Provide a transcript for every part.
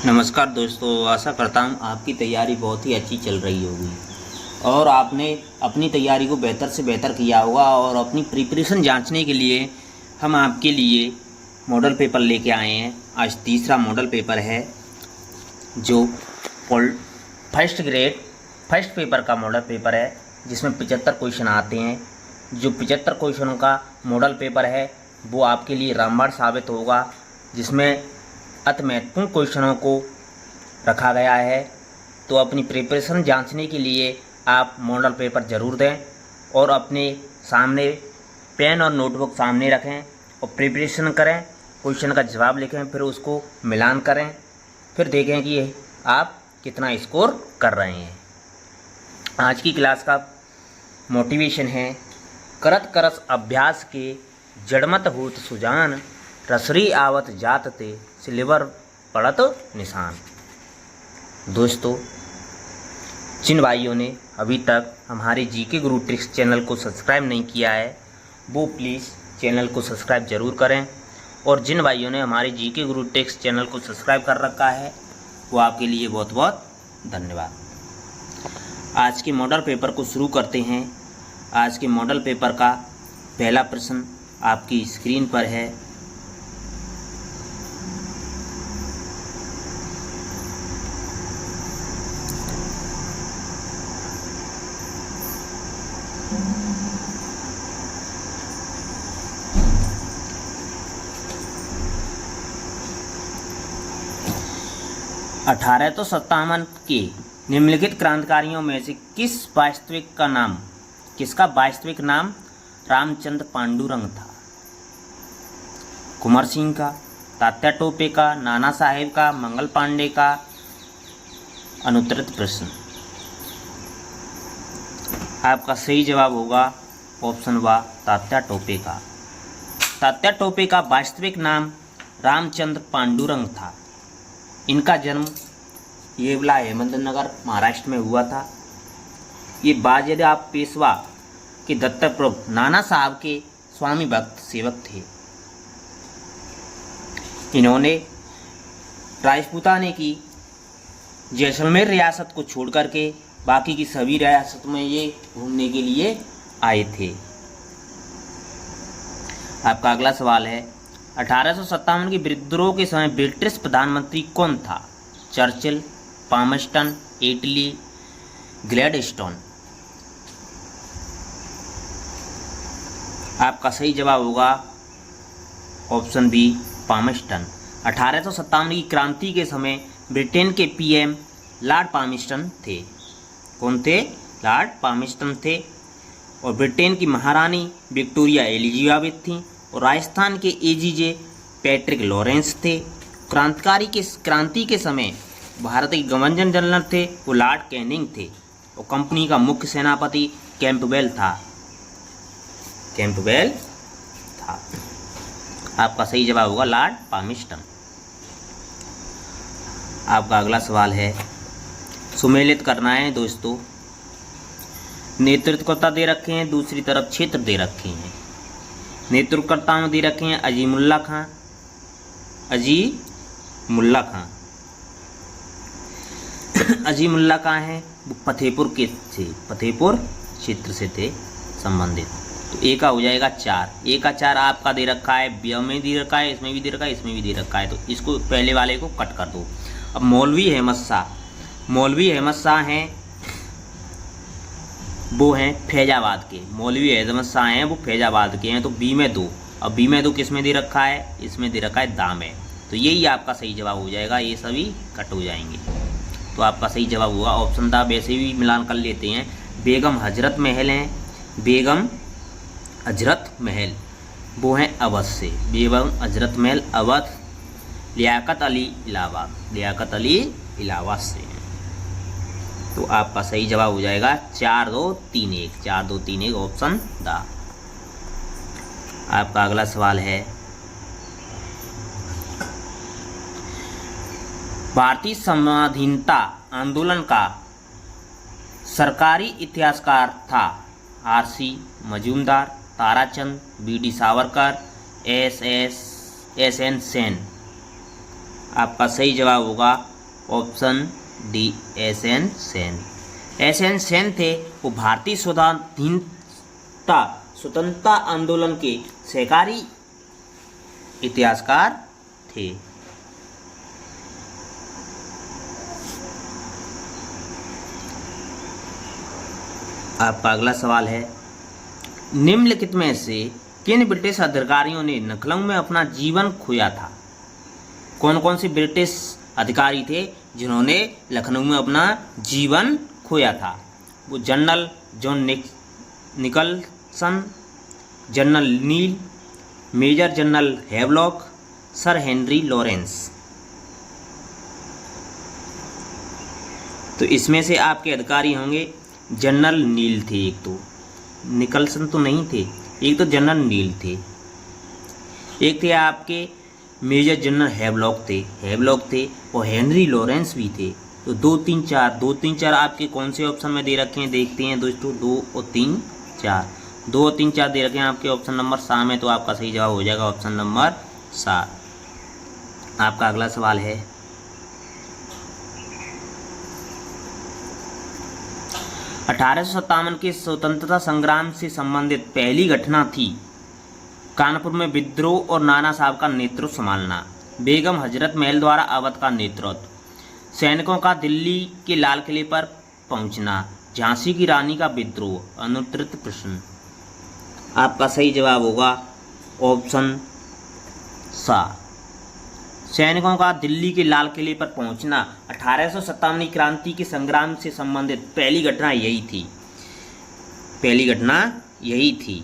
नमस्कार दोस्तों, आशा करता हूँ आपकी तैयारी बहुत ही अच्छी चल रही होगी और आपने अपनी तैयारी को बेहतर से बेहतर किया होगा। और अपनी प्रिपरेशन जांचने के लिए हम आपके लिए मॉडल पेपर लेके आए हैं। आज तीसरा मॉडल पेपर है जो फर्स्ट ग्रेड फर्स्ट पेपर का मॉडल पेपर है, जिसमें 75 क्वेश्चन आते हैं। जो 75 क्वेश्चनों का मॉडल पेपर है वो आपके लिए रामबाण साबित होगा, जिसमें अति महत्वपूर्ण क्वेश्चनों को रखा गया है। तो अपनी प्रिपरेशन जांचने के लिए आप मॉडल पेपर ज़रूर दें और अपने सामने पेन और नोटबुक सामने रखें और प्रिपरेशन करें, क्वेश्चन का जवाब लिखें, फिर उसको मिलान करें, फिर देखें कि आप कितना स्कोर कर रहे हैं। आज की क्लास का मोटिवेशन है करत करस अभ्यास के जड़मत होत सुजान, रसरी आवत जात ते सिल्वर पड़त निशान। दोस्तों, जिन भाइयों ने अभी तक हमारे जीके गुरु ट्रिक्स चैनल को सब्सक्राइब नहीं किया है वो प्लीज़ चैनल को सब्सक्राइब ज़रूर करें, और जिन भाइयों ने हमारे जीके गुरु ट्रिक्स चैनल को सब्सक्राइब कर रखा है वो आपके लिए बहुत बहुत धन्यवाद। आज के मॉडल पेपर को शुरू करते हैं। आज के मॉडल पेपर का पहला प्रश्न आपकी स्क्रीन पर है। अठारह तो 57 के निम्नलिखित क्रांतिकारियों में से किसका वास्तविक नाम रामचंद्र पांडुरंग था? कुंवर सिंह का, तात्या टोपे का, नाना साहेब का, मंगल पांडे का? अनुत्तरित प्रश्न। आपका सही जवाब होगा ऑप्शन व तात्या टोपे का। तात्या टोपे का वास्तविक नाम रामचंद्र पांडुरंग था। इनका जन्म येवला अहमदनगर महाराष्ट्र में हुआ था। ये बाजीराव पेशवा के दत्तक प्रभु नाना साहब के स्वामी भक्त सेवक थे। इन्होंने राजपूताने की जैसलमेर रियासत को छोड़ करके बाकी की सभी रियासतों में ये घूमने के लिए आए थे। आपका अगला सवाल है 1857 के विद्रोह के समय ब्रिटिश प्रधानमंत्री कौन था? चर्चिल, पामस्टन, एटली, ग्लैडस्टोन? आपका सही जवाब होगा ऑप्शन बी पामस्टन। 1857 की क्रांति के समय ब्रिटेन के पीएम लॉर्ड पामस्टन थे। कौन थे? लॉर्ड पामस्टन थे। और ब्रिटेन की महारानी विक्टोरिया एलिजाबेथ थी और राजस्थान के एजीजे पैट्रिक लॉरेंस थे। क्रांति के समय भारत के गवर्नर जनरल थे वो लॉर्ड कैनिंग थे और कंपनी का मुख्य सेनापति कैंपबेल था। आपका सही जवाब होगा लॉर्ड पामस्टन। आपका अगला सवाल है, सुमेलित करना है दोस्तों। नेतृत्वकर्ता दे रखे हैं, दूसरी तरफ क्षेत्र दे रखे हैं। नेतृत्वकर्ता में दे रखे हैं अजीमुल्ला खां। अजीमुल्ला खां हैं, वो फतेहपुर के थे, फतेहपुर क्षेत्र से थे संबंधित। तो ए का हो जाएगा 4। ए का 4 आपका दे रखा है, बी में दे रखा है, इसमें भी दे रखा है, इसमें भी दे रखा है। तो इसको पहले वाले को कट कर दो। अब मौलवी अहमद शाह हैं, वो हैं फैजाबाद के। मौलवी अहमद शाह हैं, वो फैजाबाद के हैं। तो बी में 2। अब बी में 2 किस में दे रखा है? इसमें दे रखा है दा में। तो यही आपका सही जवाब हो जाएगा, ये सभी कट हो जाएंगे। तो आपका सही जवाब हुआ ऑप्शन दा। वैसे भी मिलान कर लेते हैं। बेगम हजरत महल हैं, बेगम हजरत महल वो हैं अवध से। बेगम हजरत महल अवध। लियाकत अली इलाहाबाद से हैं। तो आपका सही जवाब हो जाएगा 4-2-3-1 ऑप्शन दा। आपका अगला सवाल है, भारतीय संविधानता आंदोलन का सरकारी इतिहासकार था? RC Majumdar, Tarachand, BD Savarkar, SN Sen? आपका सही जवाब होगा option D S N Sen. S N Sen थे वो भारतीय स्वतंत्रता आंदोलन के सहकारी इतिहासकार थे। आपका अगला सवाल है, निम्नलिखित में से किन ब्रिटिश अधिकारियों ने लखनऊ में अपना जीवन खोया था? कौन कौन से ब्रिटिश अधिकारी थे जिन्होंने लखनऊ में अपना जीवन खोया था? वो general John Nicholson, general Neill, major general Havelock, sir Henry Lawrence. तो इसमें से आपके अधिकारी होंगे जनरल नील थे, एक तो निकलसन तो नहीं थे, एक तो जनरल नील थे, एक थे आपके मेजर जनरल हेवलॉक थे और हेनरी लॉरेंस भी थे। तो 2 3 4 आपके कौन से ऑप्शन में दे रखे हैं देखते हैं दोस्तों। 2 और 3 4, 2 और 3 4 दे रखे हैं आपके ऑप्शन नंबर 7 में, तो आपका सही जवाब हो जाएगा ऑप्शन नंबर 7। आपका अगला सवाल है, 1857 के स्वतंत्रता संग्राम से संबंधित पहली घटना थी कानपुर में विद्रोह और नाना साहब का नेतृत्व संभालना, बेगम हजरत महल द्वारा अवध का नेतृत्व, सैनिकों का दिल्ली के लाल किले पर पहुंचना, झांसी की रानी का विद्रोह। अनुत्तरित प्रश्न। आपका सही जवाब होगा ऑप्शन सा, सैनिकों का दिल्ली के लाल किले पर पहुंचना 1857 क्रांति के संग्राम से संबंधित पहली घटना यही थी।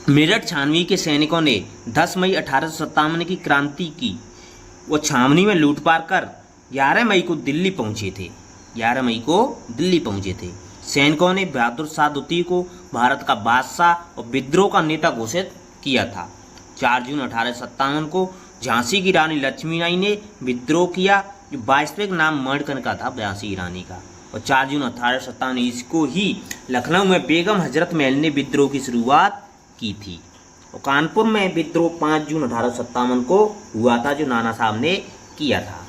मेरठ छावनी के सैनिकों ने 10 मई 1857 की क्रांति की वो छावनी में लूटपाट कर 11 मई को दिल्ली पहुंचे थे। सैनिकों ने बहादुर शाह द्वितीय को भारत का बादशाह और विद्रोह का नेता घोषित किया था। 4 जून 1857 को झांसी की रानी लक्ष्मीबाई ने विद्रोह किया, जो वास्तविक नाम मणिकर्ण का था झांसी की रानी का। और 4 जून 1857 इसको ही लखनऊ में बेगम हजरत महल ने विद्रोह की शुरुआत की थी। और कानपुर में विद्रोह 5 जून 1857 को हुआ था, जो नाना साहब ने किया था।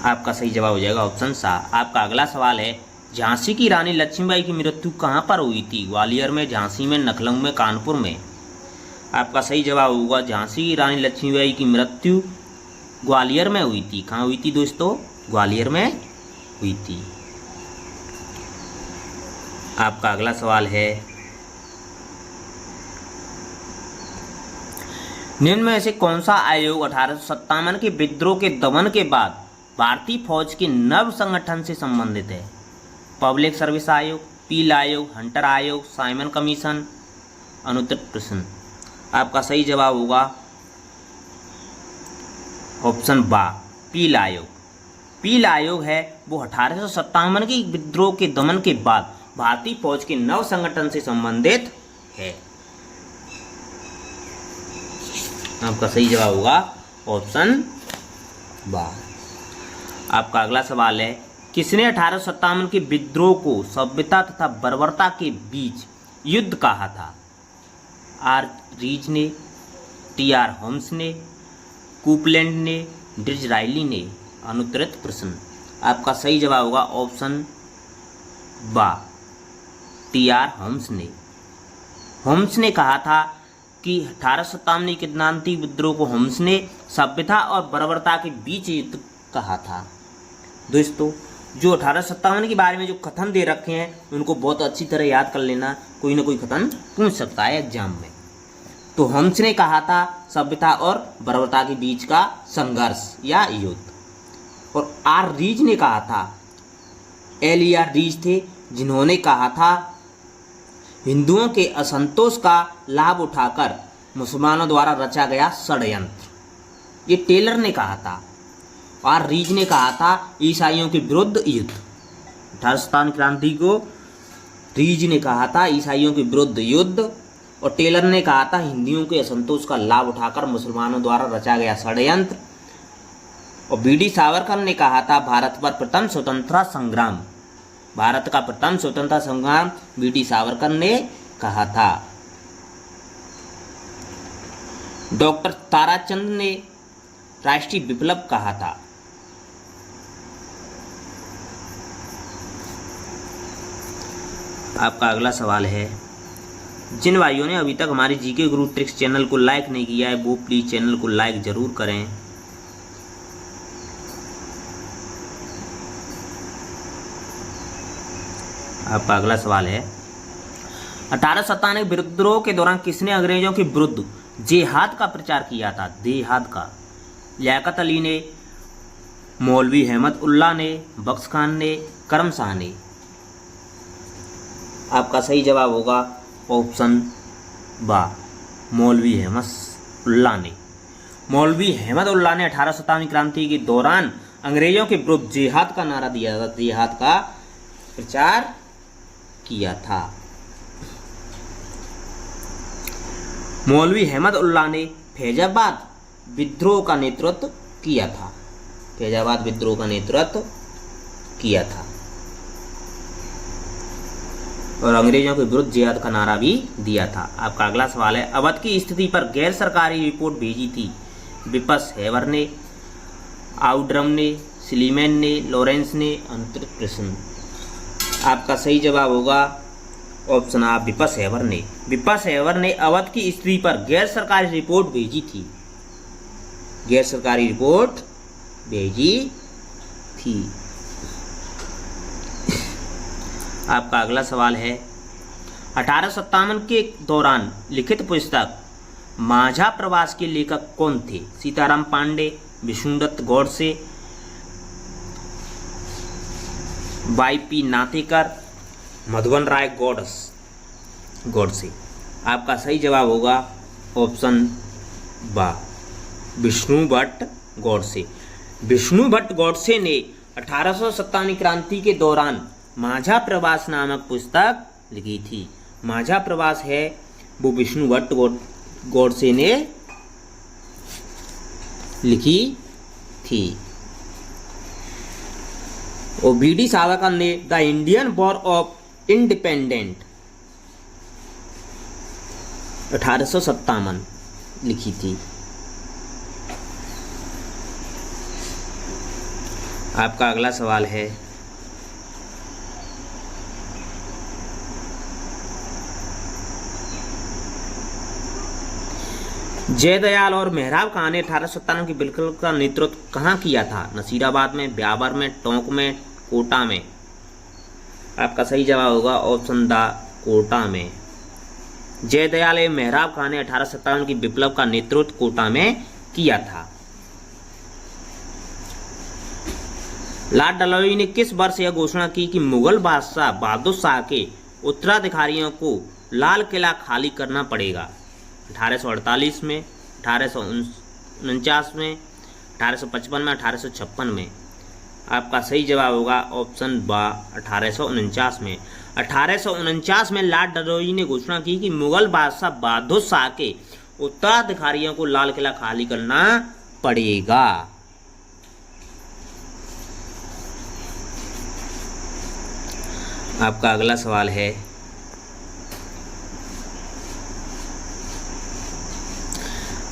आपका सही जवाब हो जाएगा ऑप्शन सा। आपका अगला सवाल है, झांसी की रानी लक्ष्मीबाई की मृत्यु कहाँ पर हुई थी? ग्वालियर में, झांसी में, लखनऊ में, कानपुर में। आपका सही जवाब होगा झांसी की रानी लक्ष्मीबाई की मृत्यु ग्वालियर में हुई थी। कहाँ हुई थी दोस्तों? ग्वालियर में हुई थी। आपका अगला सवाल है, निम्न में से कौन सा आयोग 1857 के विद्रोह के दमन के बाद भारतीय फौज के नव संगठन से संबंधित है? पब्लिक सर्विस आयोग, पील आयोग, हंटर आयोग, साइमन कमीशन। अनुत्तरित प्रश्न। आपका सही जवाब होगा ऑप्शन बा, पील आयोग। पील आयोग है वो 1857 के विद्रोह के दमन के बाद भारतीय फौज के नव संगठन से संबंधित है। आपका सही जवाब होगा ऑप्शन बा। आपका अगला सवाल है, किसने 1857 के विद्रोह को सभ्यता तथा बर्बरता के बीच युद्ध कहा था? आर रीज ने, टी.आर. होम्स ने, कूपलैंड ने, डिज़रायली ने। अनुत्तरित प्रश्न। आपका सही जवाब होगा ऑप्शन बा, टी.आर. होम्स ने। होम्स ने कहा था कि 1857 के क्रांति विद्रोह को होम्स ने सभ्यता और बर्बरता के बीच युद्ध कहा था। दोस्तों, जो 1857 के बारे में जो कथन दे रखे हैं उनको बहुत अच्छी तरह याद कर लेना, कोई ना कोई कथन पूछ सकता है एग्जाम में। तो होम्स ने कहा था सभ्यता और बर्बरता के बीच का संघर्ष या युद्ध। और आर रीज ने कहा था, L.E.R. रीज थे, जिन्होंने कहा था हिंदुओं के असंतोष का लाभ उठाकर मुसलमानों द्वारा रचा गया षड्यंत्र। ये टेलर ने कहा था। और रीज ने कहा था ईसाइयों के विरुद्ध युद्ध। 1857 क्रांति को रीज ने कहा था ईसाइयों के विरुद्ध युद्ध, और टेलर ने कहा था हिंदुओं के असंतोष का लाभ उठाकर मुसलमानों द्वारा रचा गया षड्यंत्र। और बी.डी. सावरकर ने कहा था भारत का प्रथम स्वतंत्रता संग्राम बी.डी. सावरकर ने कहा था। डॉक्टर ताराचंद ने राष्ट्रीय विप्लव कहा था? आपका अगला सवाल है, जिन भाइयों ने अभी तक हमारे जीके गुरु ट्रिक्स चैनल को लाइक नहीं किया है वो प्लीज चैनल को लाइक जरूर करें। आपका अगला सवाल है, 1897 विद्रोह के दौरान किसने अंग्रेजों के विरुद्ध जिहाद का प्रचार किया था? जिहाद का। लियाकत अली ने, मौलवी अहमद उल्ला ने, बख्श खान ने, करम शाह ने। आपका सही जवाब होगा ऑप्शन बा, मौलवी अहमद उल्ला ने। मौलवी अहमद उल्ला ने 1857 क्रांति के दौरान अंग्रेजों के विरुद्ध जिहाद का नारा दिया था, जिहाद का प्रचार किया था। मौलवी अहमद उल्ला ने फैजाबाद विद्रोह का नेतृत्व किया था, फैजाबाद विद्रोह का नेतृत्व किया था और अंग्रेजों के विरुद्ध जिहाद का नारा भी दिया था। आपका अगला सवाल है, अवध की स्थिति पर गैर सरकारी रिपोर्ट भेजी थी? विपस हेवर ने, आउड्रम ने, स्लीमैन ने, लॉरेंस ने, अनुत्तरित प्रश्न। आपका सही जवाब होगा ऑप्शन आ, विपस हेवर ने। विपस हेवर ने अवध की स्थिति पर गैर सरकारी रिपोर्ट भेजी थी, गैर सरकारी रिपोर्ट भेजी थी। आपका अगला सवाल है, 1857 के दौरान लिखित पुस्तक माझा प्रवास के लेखक कौन थे? सीताराम पांडे, विष्णुदत्त गोडसे, वाईपी नातेकर, मधुबन राय गोडसे। आपका सही जवाब होगा ऑप्शन बा, विष्णु भट्ट गोडसे। विष्णु भट्ट गोडसे ने 1857 क्रांति के दौरान माझा प्रवास नामक पुस्तक लिखी थी। माझा प्रवास है वो विष्णु भट्ट गोडसे ने लिखी थी। और बीडी सावरकर ने the Indian war of independent 1857 लिखी थी। आपका अगला सवाल है, जयदयाल और मेहराब खान ने 1857 की विप्लव का नेतृत्व कहाँ किया था? नसीराबाद में, ब्यावर में, टोंक में, कोटा में। आपका सही जवाब होगा ऑप्शन द, कोटा में। जयदयाल एवं मेहराब खान ने 1857 की विप्लव का नेतृत्व कोटा में किया था। लॉर्ड डलहौजी ने किस वर्ष यह घोषणा की कि मुगल बादशाह बहादुर शाह के उत्तराधिकारियों को लाल किला खाली करना पड़ेगा? 1848 में, 1849 में, 1855 में, 1856 में। आपका सही जवाब होगा ऑप्शन बा, 1849 में। 1849 में लॉर्ड डलहौजी ने घोषणा की कि मुगल बादशाह बहादुर शाह के उत्तराधिकारियों को लाल किला खाली करना पड़ेगा। आपका अगला सवाल है,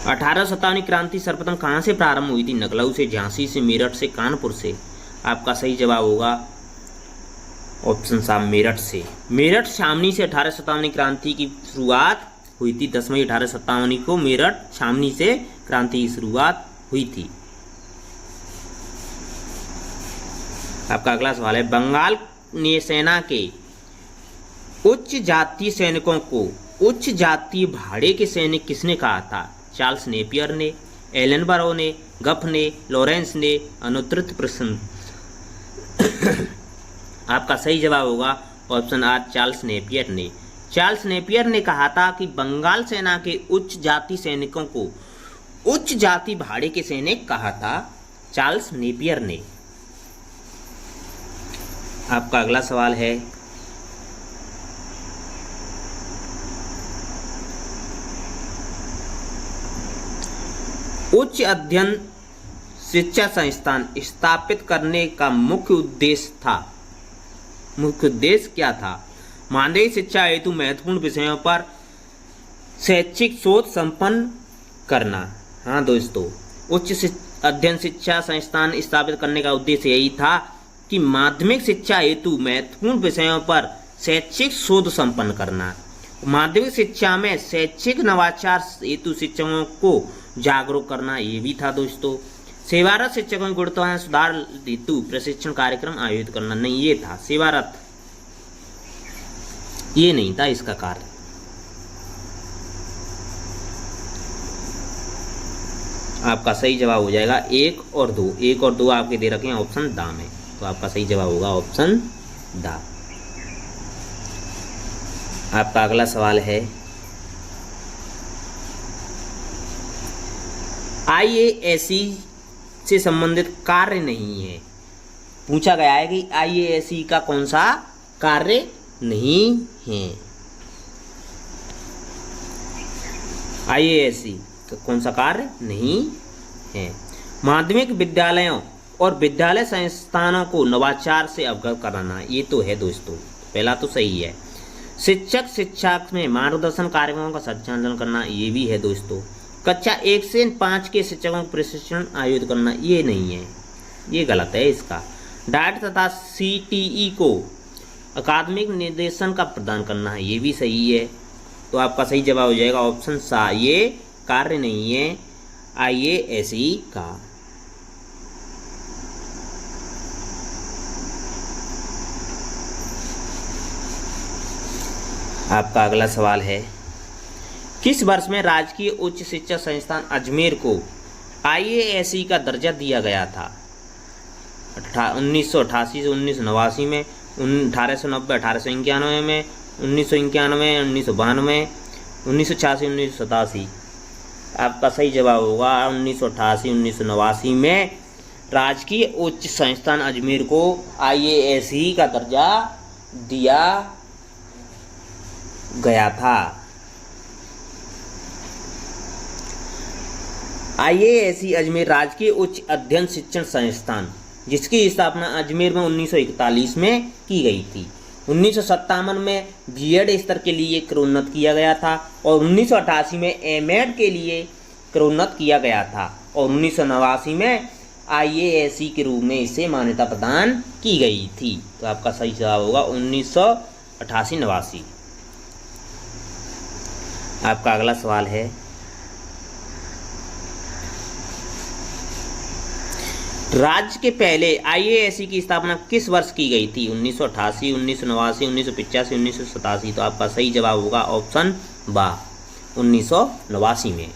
1857 क्रांति सर्वप्रथम कहाँ से प्रारंभ हुई थी? लखनऊ से, झांसी से, मेरठ से, कानपुर से। आपका सही जवाब होगा ऑप्शन सा, मेरठ से। मेरठ छावनी से 1857 क्रांति की शुरुआत हुई थी। 10 मई 1857 को मेरठ छावनी से क्रांति की शुरुआत हुई थी। आपका अगला सवाल है, बंगाल ने सेना के उच्च जातीय सैनिकों को उच्च जातीय भाड़े के सैनिक किसने कहा था? चार्ल्स नेपियर ने, एलन बरो ने, गफ ने, लॉरेंस ने, अनुत्तरित प्रश्न। आपका सही जवाब होगा ऑप्शन आर, चार्ल्स नेपियर ने। चार्ल्स नेपियर ने कहा था कि बंगाल सेना के उच्च जाति सैनिकों को उच्च जाति भाड़े के सैनिक कहा था, चार्ल्स नेपियर ने। आपका अगला सवाल है, उच्च अध्ययन शिक्षा संस्थान स्थापित करने का मुख्य उद्देश्य क्या था? मानवीय शिक्षा हेतु महत्वपूर्ण विषयों पर शैक्षिक शोध संपन्न करना। हाँ दोस्तों, अध्ययन शिक्षा संस्थान स्थापित करने का उद्देश्य यही था कि माध्यमिक शिक्षा हेतु महत्वपूर्ण विषयों पर शैक्षिक शोध संपन्न करना। माध्यमिक शिक्षा में शैक्षिक नवाचार हेतु शिक्षकों को जागरूक करना, ये भी था दोस्तों। सेवारत शिक्षकों की गुणवत्ता सुधार हेतु प्रशिक्षण कार्यक्रम आयोजित करना, नहीं ये था सेवारत, ये नहीं था इसका कार्य। आपका सही जवाब हो जाएगा 1 और 2। 1 और 2 आपके दे रखे हैं ऑप्शन दा में, तो आपका सही जवाब होगा ऑप्शन दा। आपका अगला सवाल है IASE से संबंधित कार्य नहीं है। पूछा गया है कि IASE का कौन सा कार्य नहीं है। IASE का कौन सा कार्य नहीं है। माध्यमिक विद्यालयों और विद्यालय संस्थानों को नवाचार से अवगत कराना, ये तो है दोस्तों, पहला तो सही है। शिक्षक शिक्षा में मार्गदर्शन कार्यक्रमों का संचालन करना, ये भी है दोस्तों। कक्षा 1 से 5 के शिक्षकों को प्रशिक्षण आयोजित करना, ये नहीं है, ये गलत है इसका। डाइट तथा CTE को अकादमिक निर्देशन का प्रदान करना है, ये भी सही है, तो आपका सही जवाब हो जाएगा ऑप्शन सा, ये कार्य नहीं है IASE का। आपका अगला सवाल है किस वर्ष में राजकीय उच्च शिक्षा संस्थान अजमेर को IASE का दर्जा दिया गया था। 1988 से 1989 में, 1890, 1891 में, 1991, 1992, 1986, 1987। आपका सही जवाब होगा 1988, 1989 में राजकीय उच्च संस्थान अजमेर को IASE का दर्जा दिया गया था। IASE अजमेर राजकीय उच्च अध्ययन शिक्षण संस्थान, जिसकी स्थापना अजमेर में 1941 में की गई थी। 1957 में B.Ed स्तर के लिए क्रमोन्नत किया गया था और 1988 में M.Ed के लिए क्रमोन्नत किया गया था और 1989 में IASE के रूप में इसे मान्यता प्रदान की गई थी। तो आपका सही जवाब होगा 1988-89। आपका अगला सवाल है राज्य के पहले IASE की स्थापना किस वर्ष की गई थी। 1988, 1989, 1985, 1987। तो आपका सही जवाब होगा ऑप्शन बा, 1989 में।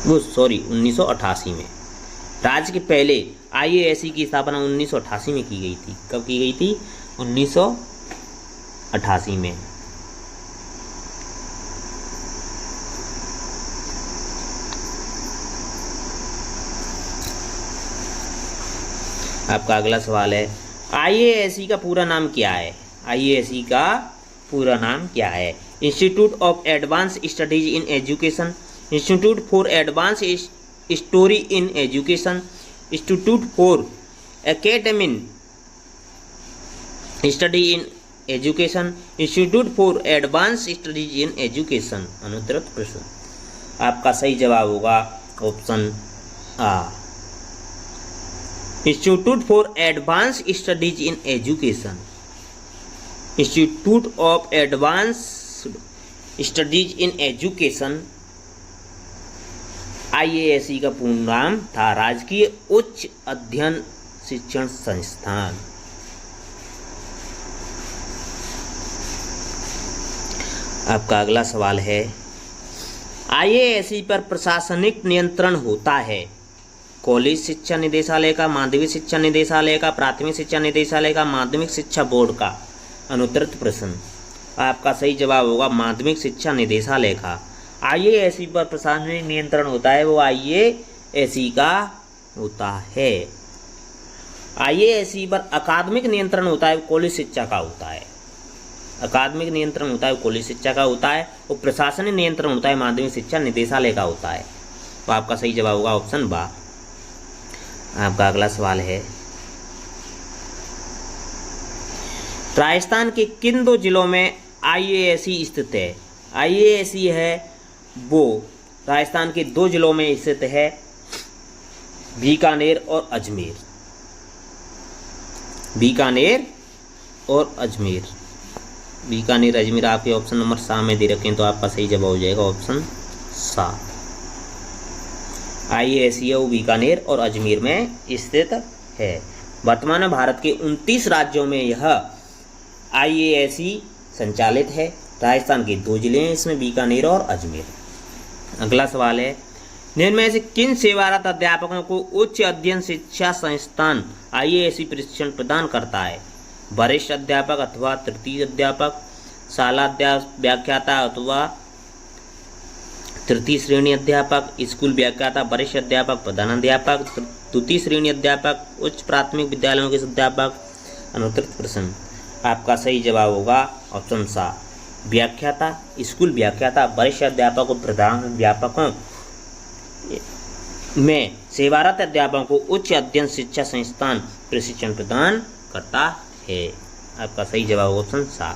वो सॉरी 1988 में। राज्य के पहले IASE की स्थापना 1988 में की गई थी। कब की गई थी? 1988 में। आपका अगला सवाल है IASE का पूरा नाम क्या है। IASE का पूरा नाम क्या है? Institute of advance studies in education, institute for advance story in education, institute for academic study in education, institute for advance studies in education. अनुत्तरित प्रश्न। आपका सही जवाब होगा ऑप्शन आ, institute for advance studies in education. Institute of advance studies in education IASE का पूर्ण नाम था राजकीय उच्च अध्ययन शिक्षण संस्थान। आपका अगला सवाल है IASE पर प्रशासनिक नियंत्रण होता है कॉलेज शिक्षा निदेशालय का, माध्यमिक शिक्षा निदेशालय का, प्राथमिक शिक्षा निदेशालय का, माध्यमिक शिक्षा बोर्ड का। अनुत्तरित प्रश्न। आपका सही जवाब होगा माध्यमिक शिक्षा निदेशालय का। IASE पर प्रशासनिक नियंत्रण होता है वो IASE का होता है। IASE पर अकादमिक नियंत्रण होता है कॉलेज शिक्षा का होता है। अकादमिक नियंत्रण होता है कॉलेज शिक्षा का होता है और प्रशासनिक नियंत्रण होता है माध्यमिक शिक्षा निदेशालय का होता है। तो आपका सही जवाब होगा ऑप्शन बा। आपका अगला सवाल है राजस्थान के किन दो जिलों में IASE स्थित है। IASE है वो राजस्थान के 2 जिलों में स्थित है, बीकानेर और अजमेर। बीकानेर और अजमेर, बीकानेर अजमेर आपके ऑप्शन नंबर 7 में दे रखे हैं, तो आपका सही जवाब हो जाएगा ऑप्शन 7। IASE वो बीकानेर और अजमेर में स्थित है। वर्तमान में भारत के 29 राज्यों में यह IASE संचालित है। राजस्थान के 2 जिले हैं इसमें, बीकानेर और अजमेर। अगला सवाल है, निम्न में से किन सेवारत अध्यापकों को उच्च अध्ययन शिक्षा संस्थान IASE प्रशिक्षण प्रदान करता है? वरिष्ठ अध्यापक अथवा तृतीय अध्यापक, शाला व्याख्याता अथवा तृतीय श्रेणी अध्यापक, स्कूल व्याख्याता, वरिष्ठ अध्यापक, प्रधानाध्यापक, द्वितीय श्रेणी अध्यापक, उच्च प्राथमिक विद्यालयों के अध्यापक। अनुत्तरित प्रश्न, आपका सही जवाब होगा ऑप्शन सा, व्याख्याता, स्कूल व्याख्याता, वरिष्ठ अध्यापक और प्रधानाध्यापकों में सेवारत अध्यापकों को उच्च अध्ययन शिक्षा संस्थान प्रशिक्षण प्रदान करता है। आपका सही जवाब ऑप्शन सा।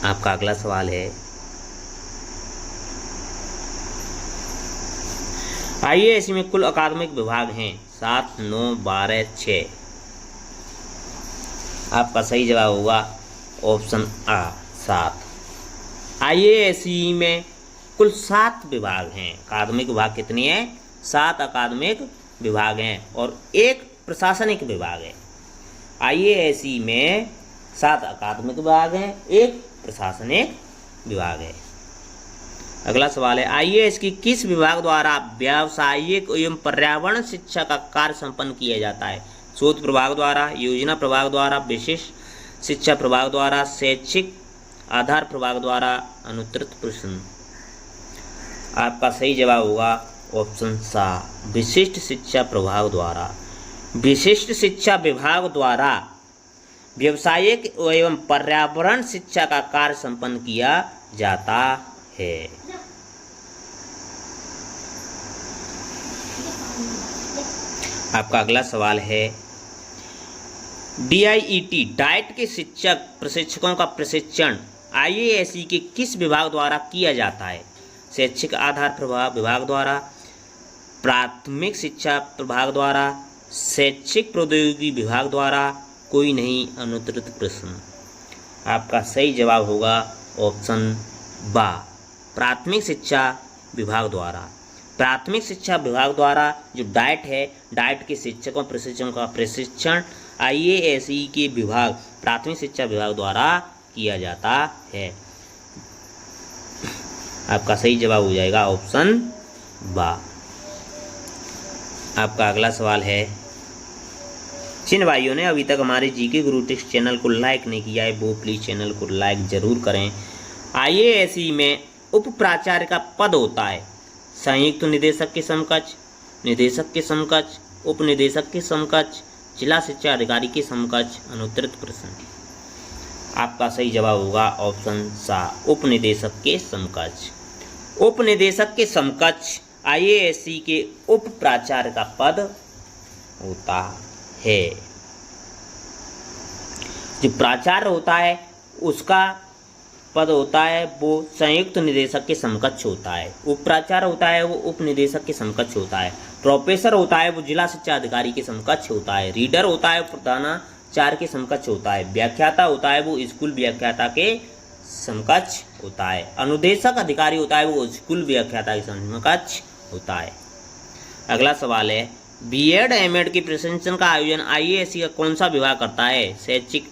आपका अगला सवाल है, IASE में कुल अकादमिक विभाग हैं 7, 9, 12, 6। आपका सही जवाब होगा ऑप्शन आ 7। IASE में कुल 7 विभाग हैं। अकादमिक विभाग कितने हैं? 7 अकादमिक विभाग हैं और 1 प्रशासनिक विभाग है। IASE में 7 अकादमिक विभाग हैं, 1 प्रशासनिक विभाग है। अगला सवाल है, IASE की किस विभाग द्वारा व्यावसायिक एवं पर्यावरण शिक्षा का कार्य संपन्न किया जाता है? शोध प्रभाग द्वारा, योजना प्रभाग द्वारा, विशिष्ट शिक्षा प्रभाग द्वारा, शैक्षिक आधार प्रभाग द्वारा। अनुत्तरित प्रश्न, आपका सही जवाब होगा ऑप्शन सा, विशिष्ट शिक्षा प्रभाग द्वारा। विशिष्ट शिक्षा विभाग द्वारा व्यावसायिक एवं पर्यावरण शिक्षा का कार्य संपन्न किया जाता है। आपका अगला सवाल है, DIET डाइट के शिक्षक प्रशिक्षकों का प्रशिक्षण IASE के किस विभाग द्वारा किया जाता है? शैक्षिक आधार प्रभाग विभाग द्वारा, प्राथमिक शिक्षा प्रभाग द्वारा, शैक्षिक प्रौद्योगिकी विभाग द्वारा, कोई नहीं। अनुत्तरित प्रश्न, आपका सही जवाब होगा ऑप्शन बा, प्राथमिक शिक्षा विभाग द्वारा। प्राथमिक शिक्षा विभाग द्वारा जो डाइट है, डाइट के शिक्षकों प्रशिक्षकों का प्रशिक्षण IASE के विभाग प्राथमिक शिक्षा विभाग द्वारा किया जाता है। आपका सही जवाब हो जाएगा ऑप्शन बा। आपका अगला सवाल है, जिन भाइयों ने अभी तक हमारे GK गुरु टिप्स चैनल को लाइक नहीं किया है वो प्लीज़ चैनल को लाइक जरूर करें। IASE में उप प्राचार्य का पद होता है संयुक्त निदेशक के समकक्ष, निदेशक के समकक्ष, उप निदेशक के समकक्ष, जिला शिक्षा अधिकारी के समकक्ष। अनुत्तरित प्रश्न, आपका सही जवाब होगा ऑप्शन सा, उप निदेशक के समकक्ष। उप निदेशक के समकक्ष IASE के उप प्राचार्य का पद होता है। जो प्राचार्य होता है उसका पद होता है वो संयुक्त निदेशक के समकक्ष होता है। उप प्राचार्य होता है वो उप निदेशक के समकक्ष होता है। प्रोफेसर होता है वो जिला शिक्षा अधिकारी के समकक्ष होता है। रीडर होता है वो प्रधानाचार्य के समकक्ष होता है। व्याख्याता होता है वो स्कूल व्याख्याता के समकक्ष होता है। अनुदेशक अधिकारी होता है वो स्कूल व्याख्याता के समकक्ष होता है। अगला सवाल है, B.Ed M.Ed के प्रशिक्षण का आयोजन IASE का कौन सा विभाग करता है? शैक्षिक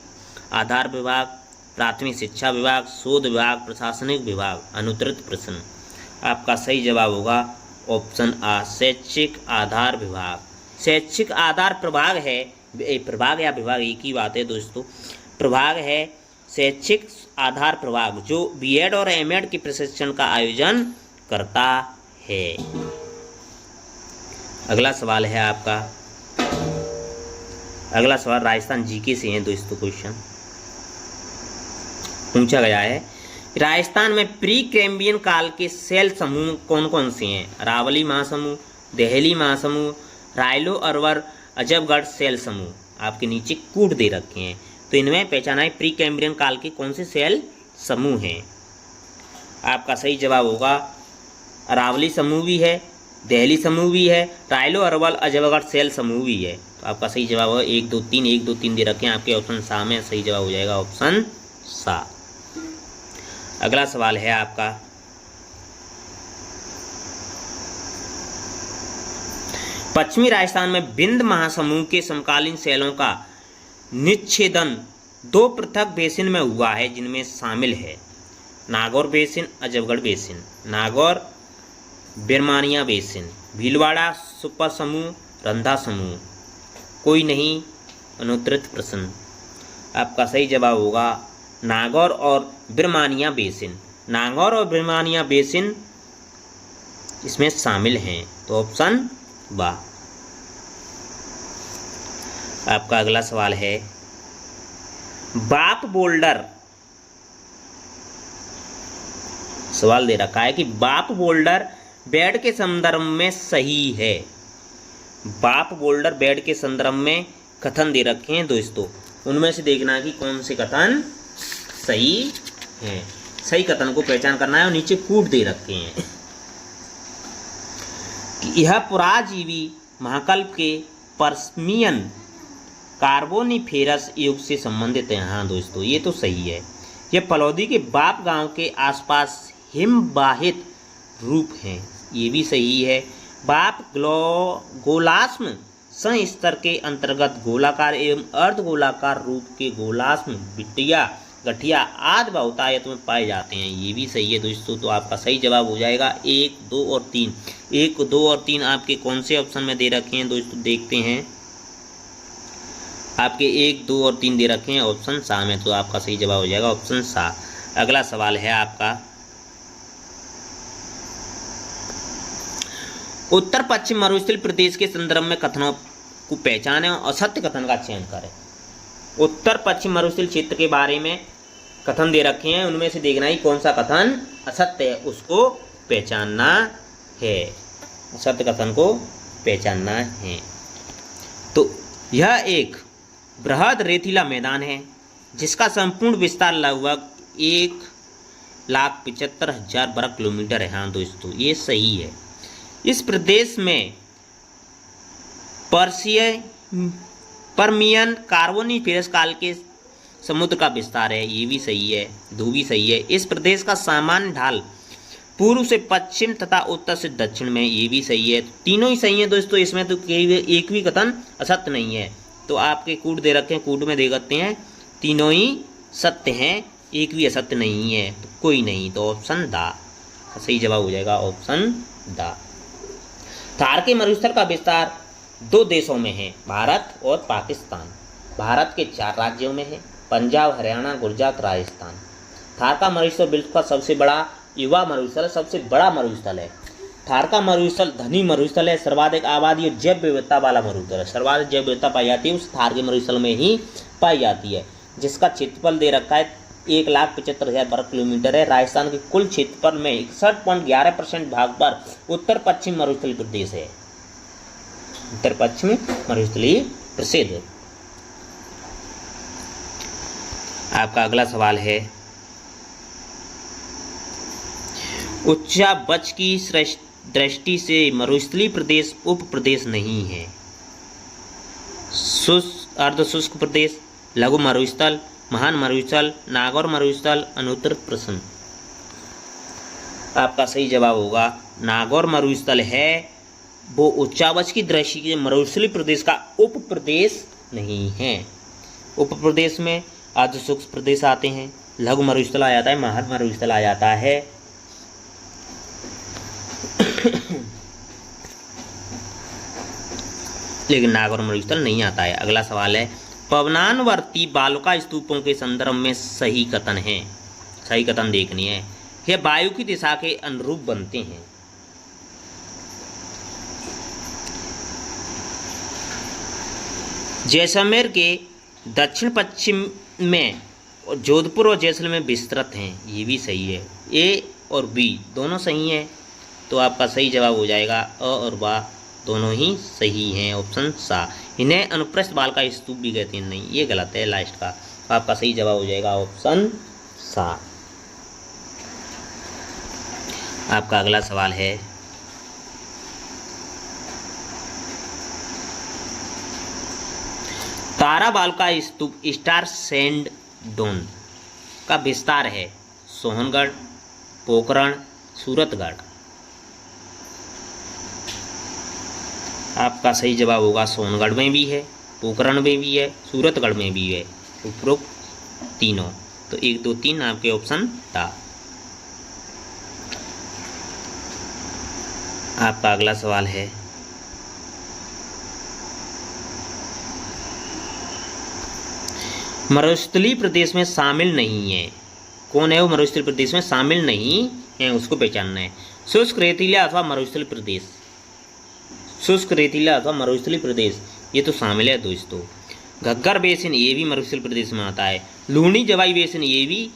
आधार विभाग, प्राथमिक शिक्षा विभाग, शोध विभाग, प्रशासनिक विभाग। अनुत्तरित प्रश्न, आपका सही जवाब होगा ऑप्शन आ, शैक्षिक आधार विभाग। शैक्षिक आधार प्रभाग है, प्रभाग या विभाग एक ही बात है दोस्तों। प्रभाग है शैक्षिक आधार प्रभाग जो B.Ed और M.Ed के प्रशिक्षण का आयोजन करता है। अगला सवाल है आपका, अगला सवाल राजस्थान GK से है दोस्तों। क्वेश्चन पूछा गया है, राजस्थान में प्री कैम्बियन काल के सेल समूह कौन कौन से हैं? अरावली महासमूह, देहली महासमूह, रायलो अरवर, अजबगढ़ सेल समूह। आपके नीचे कूट दे रखे हैं, तो इनमें पहचाना है प्री कैम्ब्रियन काल के कौन से सेल समूह हैं। आपका सही जवाब होगा अरावली समूह भी है, दहली समूह भी है, रायलो अरवल अजयगढ़ सैल समूह भी है। तो आपका सही जवाब होगा 1 2 3, 1 2 3 दे रखे हैं आपके ऑप्शन सा में, सही जवाब हो जाएगा ऑप्शन सा। अगला सवाल है आपका, पश्चिमी राजस्थान में विंध्य महासमूह के समकालीन शैलों का निच्छेदन 2 पृथक बेसिन में हुआ है, जिनमें शामिल है Nagaur basin, Ajaygarh basin. Nagaur Birmania basin, Bhilwara super समूह, रंधा समूह। कोई नहीं, अनुत्तरित प्रश्न। आपका सही जवाब होगा नागौर और बिरमानिया बेसिन। नागौर और बिरमानिया बेसिन इसमें शामिल हैं, तो ऑप्शन वाह। आपका अगला सवाल है, बाप बोल्डर, सवाल दे रखा है कि बाप बोल्डर बेड के संदर्भ में सही है। बाप बोल्डर बेड के संदर्भ में कथन दे रखे हैं दोस्तों, उनमें से देखना है कि कौन से कथन सही हैं। सही कथन को पहचान करना है और नीचे कूट दे रखे हैं कि यह पुराजीवी महाकल्प के पर्मियन कार्बोनिफेरस युग से संबंधित है। हाँ दोस्तों, ये तो सही है। यह फलौदी के बाप गांव के आसपास हिमवाहित रूप हैं, ये भी सही है। बाप गोलाश्म संस्तर के अंतर्गत गोलाकार एवं अर्धगोलाकार रूप के गोलाश्म बिटिया गठिया आदि बहुतायत में पाए जाते हैं, ये भी सही है दोस्तों। तो आपका सही जवाब हो जाएगा 1 2 और 3। 1 2 और 3 आपके कौन से ऑप्शन में दे रखे हैं दोस्तों, देखते हैं। आपके 1 2 और 3 दे रखे हैं ऑप्शन सा में, तो आपका सही जवाब हो जाएगा ऑप्शन सा। अगला सवाल है आपका, उत्तर पश्चिम मरुस्थल प्रदेश के संदर्भ में कथनों को पहचानें और असत्य कथन का चयन करें। उत्तर पश्चिम मरुस्थल क्षेत्र के बारे में कथन दे रखे हैं, उनमें से देखना ही कौन सा कथन असत्य है, उसको पहचानना है। असत्य कथन को पहचानना है। तो यह एक बृहद रेतीला मैदान है जिसका संपूर्ण विस्तार लगभग 1,75,000 वर्ग किलोमीटर है। हाँ दोस्तों, ये सही है। इस प्रदेश में पर्मियन कार्बोनिफेरस काल के समुद्र का विस्तार है, ये भी सही है। दो भी सही है। इस प्रदेश का सामान्य ढाल पूर्व से पश्चिम तथा उत्तर से दक्षिण में, ये भी सही है। तीनों ही सही है दोस्तों, इसमें तो एक भी कथन असत्य नहीं है। तो आपके कूट दे रखे हैं, कूट में दे सकते हैं तीनों ही सत्य हैं, एक भी असत्य नहीं है, तो कोई नहीं। तो ऑप्शन दा सही जवाब हो जाएगा, ऑप्शन दा। थार के मरुस्थल का विस्तार 2 देशों में है, भारत और पाकिस्तान। भारत के 4 राज्यों में है, पंजाब, हरियाणा, गुजरात, राजस्थान। थार का मरुस्थल विश्व का सबसे बड़ा युवा मरुस्थल, सबसे बड़ा मरुस्थल है। थार का मरुस्थल धनी मरुस्थल है, सर्वाधिक आबादी और जैव विविधता वाला मरुस्थल है। सर्वाधिक जैव विविधता पाई जाती है उस थार के मरुस्थल में ही पाई जाती है, जिसका क्षेत्रफल दे रखा है 1,75,000 वर्ग किलोमीटर है। राजस्थान के कुल क्षेत्रफल में 61.11% भाग पर उत्तर पश्चिम मरुस्थलीय प्रदेश है। उत्तर पश्चिमी मरुस्थलीय प्रसिद्ध। आपका अगला सवाल है, उच्चावच की दृष्टि से मरुस्थलीय प्रदेश उप प्रदेश नहीं है। अर्धशुष्क प्रदेश, लघु मरुस्थल, महान मरुस्थल, नागौर मरुस्थल, अनुत्तरित प्रश्न। आपका सही जवाब होगा नागौर मरुस्थल है, वो उच्चावच की दृष्टि से मरुस्थलीय प्रदेश का उप प्रदेश नहीं है। उप प्रदेश में अर्धशुष्क प्रदेश आते हैं, लघु मरुस्थल आ जाता है, महान मरुस्थल आ जाता है। लेकिन नागौर मरुस्थल नहीं आता है। अगला सवाल है, पवनानवर्ती बालुका स्तूपों के संदर्भ में सही कथन है। सही कथन देखनी है। यह वायु की दिशा के अनुरूप बनते हैं। जैसलमेर के दक्षिण पश्चिम में और जोधपुर और जैसलमेर में विस्तृत हैं, ये भी सही है। ए और बी दोनों सही हैं, तो आपका सही जवाब हो जाएगा अ और बा दोनों ही सही हैं, ऑप्शन सा। इन्हें अनुप्रस्थ बाल का स्तूप भी कहते हैं, नहीं ये गलत है लास्ट का। तो आपका सही जवाब हो जाएगा ऑप्शन सा। आपका अगला सवाल है, ताराबाल का स्तूप स्टार सैंड डोन का विस्तार है सोहनगढ़, पोखरण, सूरतगढ़। आपका सही जवाब होगा सोहनगढ़ में भी है, पोखरण में भी है, सूरतगढ़ में भी है, उपरोक्त तीनों। तो 1, 2, 3 आपके ऑप्शन था। आपका अगला सवाल है, मरुस्थलीय प्रदेश में शामिल नहीं है। कौन है वो मरुस्थलीय प्रदेश में शामिल नहीं है, उसको पहचानना है। शुष्क रेतीला अथवा मरुस्थलीय प्रदेश, शुष्क रेतीला अथवा मरुस्थलीय प्रदेश ये तो शामिल है दोस्तों। घग्गर बेसिन ये भी मरुस्थलीय प्रदेश में आता है। लूनी जवाई बेसिन ये भी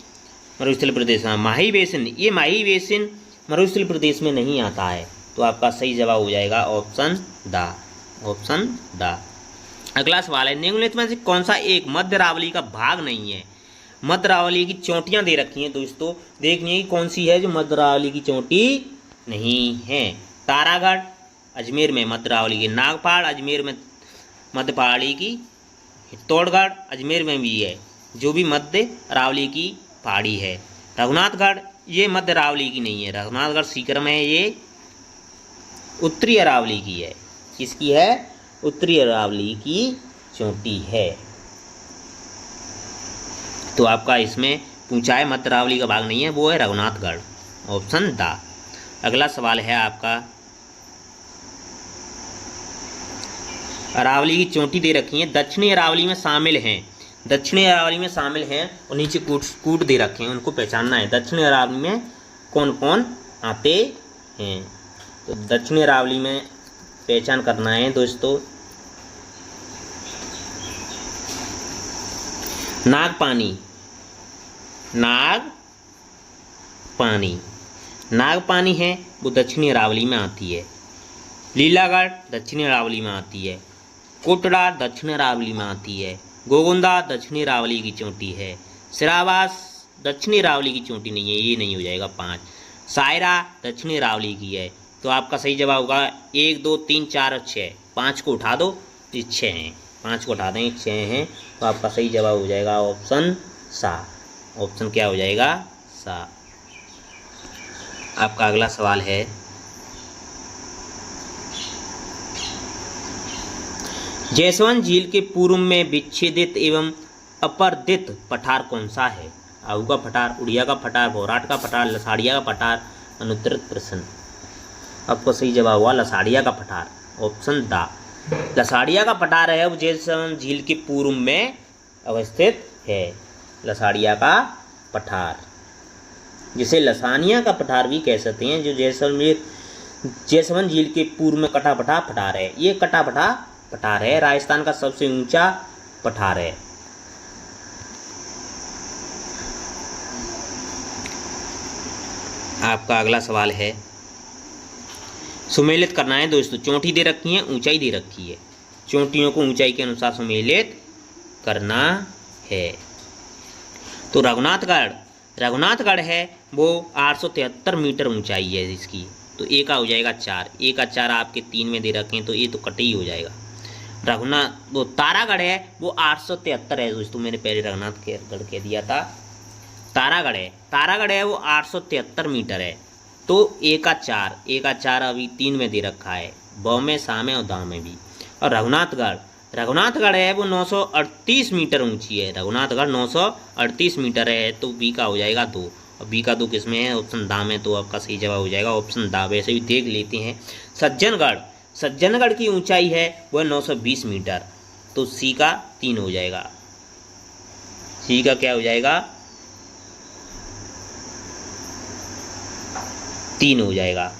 मरुस्थलीय प्रदेश में। माही बेसिन, ये माही बेसिन मरुस्थलीय प्रदेश में नहीं आता है। तो आपका सही जवाब हो जाएगा ऑप्शन द, ऑप्शन द। अगला सवाल है, निम्नलिखित में से कौन सा एक मध्य अरावली का भाग नहीं है। मध्य अरावली की चोटियां दे रखी हैं दोस्तों, देखिए कौन सी है जो मध्य अरावली की चोटी नहीं है। तारागढ़ अजमेर में मध्य अरावली की, नागपाड़ अजमेर में मध्य पहाड़ी की, चित्तौड़गढ़ अजमेर में भी है जो भी मध्य अरावली की पहाड़ी है। रघुनाथगढ़ ये मध्य अरावली की नहीं है, रघुनाथगढ़ सीकर में है, ये उत्तरी अरावली की है। किसकी है? उत्तरी अरावली की चोटी है। तो आपका इसमें पूछा है मध्य अरावली का भाग नहीं है, वो है रघुनाथगढ़, ऑप्शन द। अगला सवाल है आपका, अरावली की चोटी दे रखी है, दक्षिणी अरावली में शामिल हैं। दक्षिणी अरावली में शामिल हैं और नीचे कूट दे रखे हैं, उनको पहचानना है। दक्षिणी अरावली में कौन कौन आते हैं? तो दक्षिणी अरावली में पहचान करना है दोस्तों, नागपानी, नागपानी, नागपानी है वो दक्षिणी अरावली में आती है। लीलागढ़ दक्षिणी अरावली में आती है। कोटड़ा दक्षिणी अरावली में आती है। गोगुंदा दक्षिणी अरावली की चोटी है। सिरावास दक्षिणी अरावली की चोटी नहीं है, ये नहीं हो जाएगा 5। सायरा दक्षिणी अरावली की है। तो आपका सही जवाब होगा 1, 2, 3, 4 और 6। 5 को उठा दो, ये 6 हैं। 5 को उठा दें, 6 हैं। तो आपका सही जवाब हो जाएगा ऑप्शन सा। ऑप्शन क्या हो जाएगा? सा। आपका अगला सवाल है, जयसवंत झील के पूर्व में विच्छेदित एवं अपर्दित पठार कौन सा है? आहू का पठार, उड़िया का पठार, भौराट का पठार, लसाड़िया का पठार, अनुत्तरित प्रश्न। आपको सही जवाब हुआ लसाड़िया का पठार, ऑप्शन द। लसाड़िया का पठार है वो जयसवंत झील के पूर्व में अवस्थित है। लसाड़िया का पठार, जिसे लसानिया का पठार भी कह सकते हैं, जो जयसवंत झील के पूर्व में कटापठा पठार है। ये कटापठा पठार है, राजस्थान का सबसे ऊंचा पठार है। आपका अगला सवाल है, सुमेलित करना है दोस्तों। चोटी दे रखी है, ऊंचाई दे रखी है, चोटियों को ऊंचाई के अनुसार सुमेलित करना है। तो रघुनाथगढ़ है वो 873 मीटर ऊंचाई है इसकी। तो ए का हो जाएगा 4, ए का 4 आपके 3 में दे रखे हैं, तो ये तो कटे ही हो जाएगा। वो तारागढ़ है वो 873 है दोस्तों, मैंने पहले रघुनाथगढ़ कह दिया था। तारागढ़ है वो 873 मीटर है। तो ए का 4 अभी 3 में दे रखा है, ब में, सा में और दा में भी। और रघुनाथगढ़ है वो 938 मीटर ऊंची है। रघुनाथगढ़ 938 मीटर है, तो बी का हो जाएगा 2। और बी का 2 किस में है? ऑप्शन दा में। तो आपका सही जवाब हो जाएगा ऑप्शन दा। वैसे भी देख लेते हैं। सज्जनगढ़ की ऊंचाई है वह 920 मीटर। तो सी का 3 हो जाएगा। सी का क्या हो जाएगा? 3 हो जाएगा।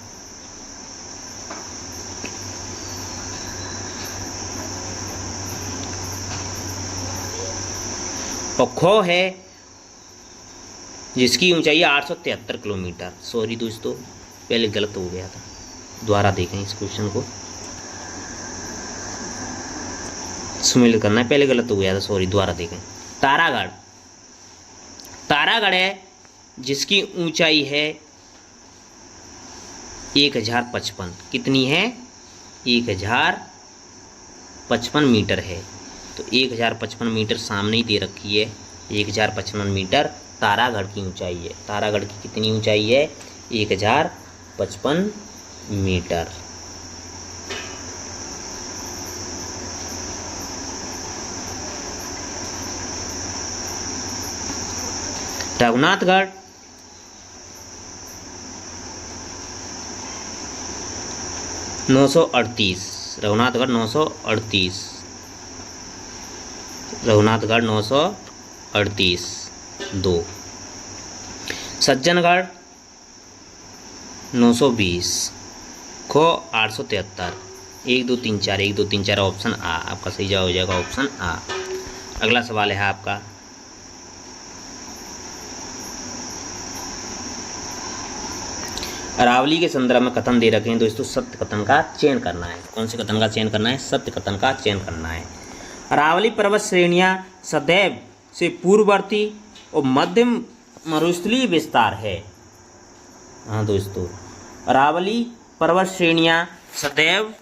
और खो है जिसकी ऊंचाई 873 किलोमीटर। सॉरी दोस्तों, पहले गलत हो गया था, दोबारा देखें इस क्वेश्चन को। सुमेलित करना है, पहले गलत हो गया था, सॉरी, दोबारा देखें। तारागढ़ है जिसकी ऊंचाई है 1055 कितनी है? 1055 मीटर है। तो 1055 मीटर सामने ही दे रखी है। 1055 मीटर तारागढ़ की ऊंचाई है। तारागढ़ की कितनी ऊंचाई है? 1055 मीटर। रघुनाथगढ़ नौ सौ 938। रघुनाथगढ़ 938 2। सज्जनगढ़ 920। खो 873। 1 2 3 4 1 2 3 4 ऑप्शन आ। आपका सही जवाब हो जाएगा ऑप्शन आ। अगला सवाल है आपका, अरावली के संदर्भ में कथन दे रखे हैं दोस्तों, सत्य कथन का चयन करना है। कौन से कथन का चयन करना है? सत्य कथन का चयन करना है। अरावली पर्वत श्रेणियां सदैव से पूर्ववर्ती और मध्यम मरुस्थलीय विस्तार है। हाँ दोस्तों, अरावली पर्वत श्रेणियां सदैव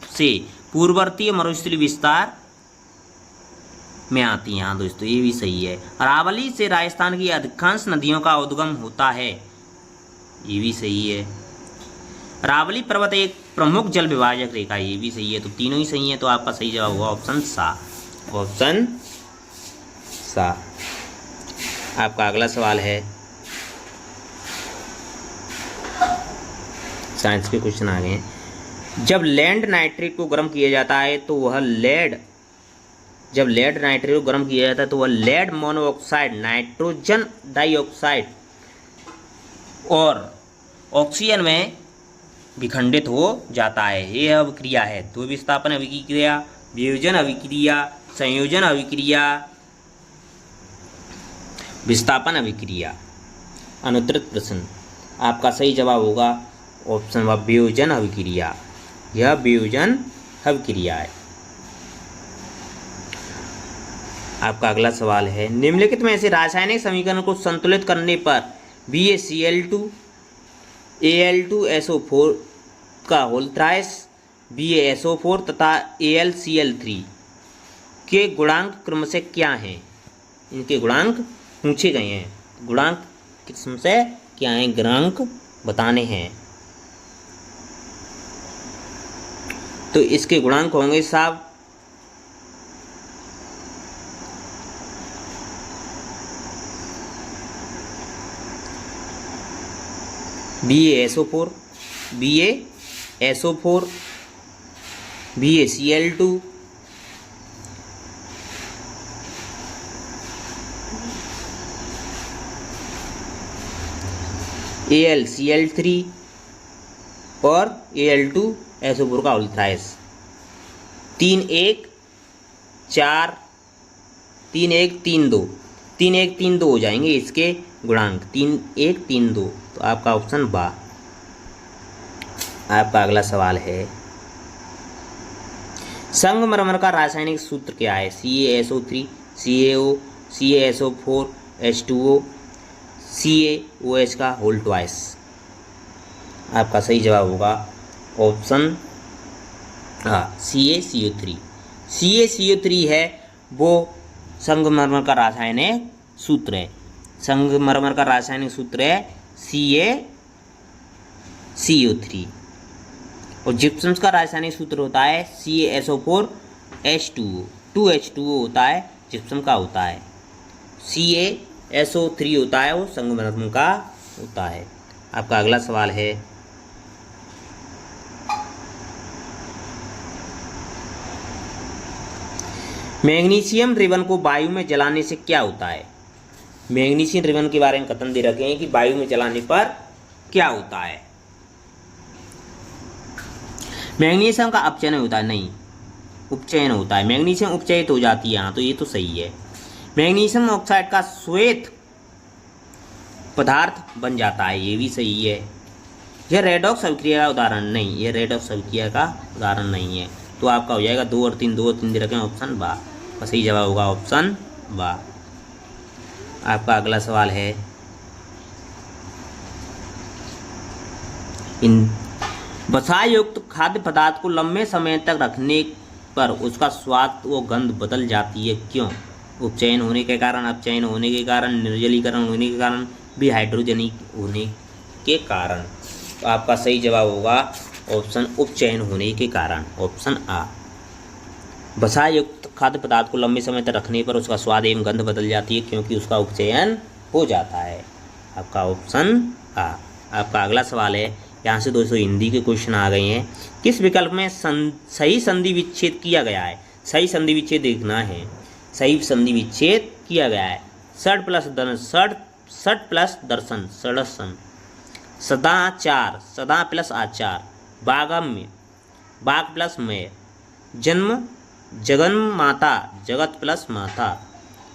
से पूर्ववर्ती और मरुस्थलीय विस्तार में आती हैं। हाँ दोस्तों, ये भी सही है। अरावली से राजस्थान की अधिकांश नदियों का उद्गम होता है। ये भी सही है। अरावली पर्वत एक प्रमुख जल विभाजक रेखा है। ये भी सही है। तो तीनों ही सही है। तो आपका सही जवाब होगा ऑप्शन सा। ऑप्शन सा। आपका अगला सवाल है, साइंस के क्वेश्चन आ गए हैं। जब लेड नाइट्रेट को गर्म किया जाता है तो वह लेड मोनोऑक्साइड, नाइट्रोजन डाइऑक्साइड और ऑक्सीजन में विखंडित हो जाता है। यह अभिक्रिया है। तो विस्थापन अभिक्रिया, वियोजन अभिक्रिया, संयोजन अभिक्रिया, विस्थापन अभिक्रिया। अनुत्तरित प्रश्न। आपका सही जवाब होगा ऑप्शन व वियोजन अभिक्रिया। यह वियोजन अभिक्रिया है। आपका अगला सवाल है, निम्नलिखित में से रासायनिक समीकरण को संतुलित करने पर BaCl2 Al2SO4 का होल थ्राइस BaSO4 तथा AlCl3 के गुणांक क्रमशः क्या हैं? इनके गुणांक पूछे गए हैं। गुणांक क्रमशः क्या हैं? गुणांक बताने हैं। तो इसके गुणांक होंगे साहब BaSO4, BaCl2, AlCl3 और Al2SO4 का होल थ्राइस। 3 1 4 3 1 3 2 3 1 3 2 हो जाएंगे इसके गुणांक। 3 1 3 2। तो आपका ऑप्शन बा। आपका अगला सवाल है, संगमरमर का रासायनिक सूत्र क्या है? CaSO3 CaO CaSO4 H2O CaOH का होल ट्वाइस। आपका सही जवाब होगा ऑप्शन CaCO3। CaCO3 है वो संगमरमर का रासायनिक सूत्र है। संगमरमर का रासायनिक सूत्र है CaCO3। और जिप्सम्स का रासायनिक सूत्र होता है CaSO4 H2O। 2H2O होता है, जिप्सम का होता है। CaSO3 होता है वो संगमरमर का होता है। आपका अगला सवाल है, मैग्नीशियम रिबन को वायु में जलाने से क्या होता है? मैग्नीशियम रिबन के बारे में कथन दे रखे हैं कि वायु में जलाने पर क्या होता है? मैग्नीशियम का अपचयन होता है? नहीं, उपचयन होता है। मैग्नीशियम उपचयित हो जाती है। हाँ, तो ये तो सही है। मैग्नीशियम ऑक्साइड का श्वेत पदार्थ बन जाता है। ये भी सही है। यह रेडॉक्स अभिक्रिया का उदाहरण नहीं, यह रेडॉक्स अभिक्रिया का उदाहरण नहीं है। तो आपका हो जाएगा 2 और 3, 2 और 3 दे रखे हैं, ऑप्शन बा। सही जवाब होगा ऑप्शन बा। आपका अगला सवाल है, इन वसा युक्त खाद्य पदार्थ को लंबे समय तक रखने पर उसका स्वाद व गंध बदल जाती है, क्यों? उपचयन होने के कारण, अपचयन होने के कारण, निर्जलीकरण होने के कारण, विहाइड्रोजनीक होने के कारण। तो आपका सही जवाब होगा ऑप्शन उपचयन होने के कारण, ऑप्शन आ। वसा युक्त खाद्य पदार्थ को लंबे समय तक रखने पर उसका स्वाद एवं गंध बदल जाती है, क्योंकि उसका उपचयन हो जाता है। आपका ऑप्शन आ। आपका अगला सवाल है, यहाँ से दोस्तों हिंदी के क्वेश्चन आ गए हैं। किस विकल्प में सही संधि विच्छेद किया गया है? सही संधि विच्छेद देखना है। सही संधि विच्छेद किया गया है। षड प्लस दर्शन, षडसन। सदाचार, सदा प्लस आचार। बागम्य, बाग प्लस मय। जन्म, जगन माता, जगत प्लस माता।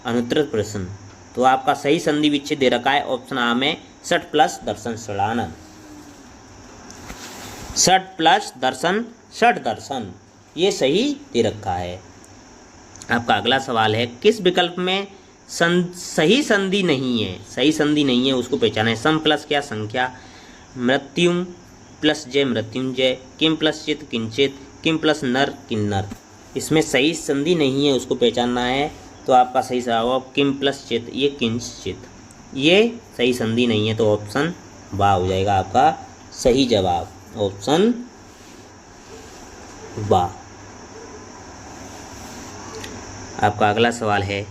अनुत्तरित प्रश्न। तो आपका सही संधि विच्छेद दे रखा है ऑप्शन आ में, षट प्लस दर्शन, षडानंद। षट प्लस दर्शन, षट दर्शन, ये सही दे रखा है। आपका अगला सवाल है, किस विकल्प में सही संधि नहीं है? सही संधि नहीं है उसको पहचाने। सम प्लस क्या? संख्या। मृत्युम प्लस जय, मृत्युंजय। किम प्लस चित, किंचित। किम प्लस नर, किन्नर। इसमें सही संधि नहीं है उसको पहचानना है। तो आपका सही जवाब किम प्लस चित, ये किंचित, ये सही संधि नहीं है। तो ऑप्शन बा हो जाएगा आपका सही जवाब, ऑप्शन बा। आपका अगला सवाल है,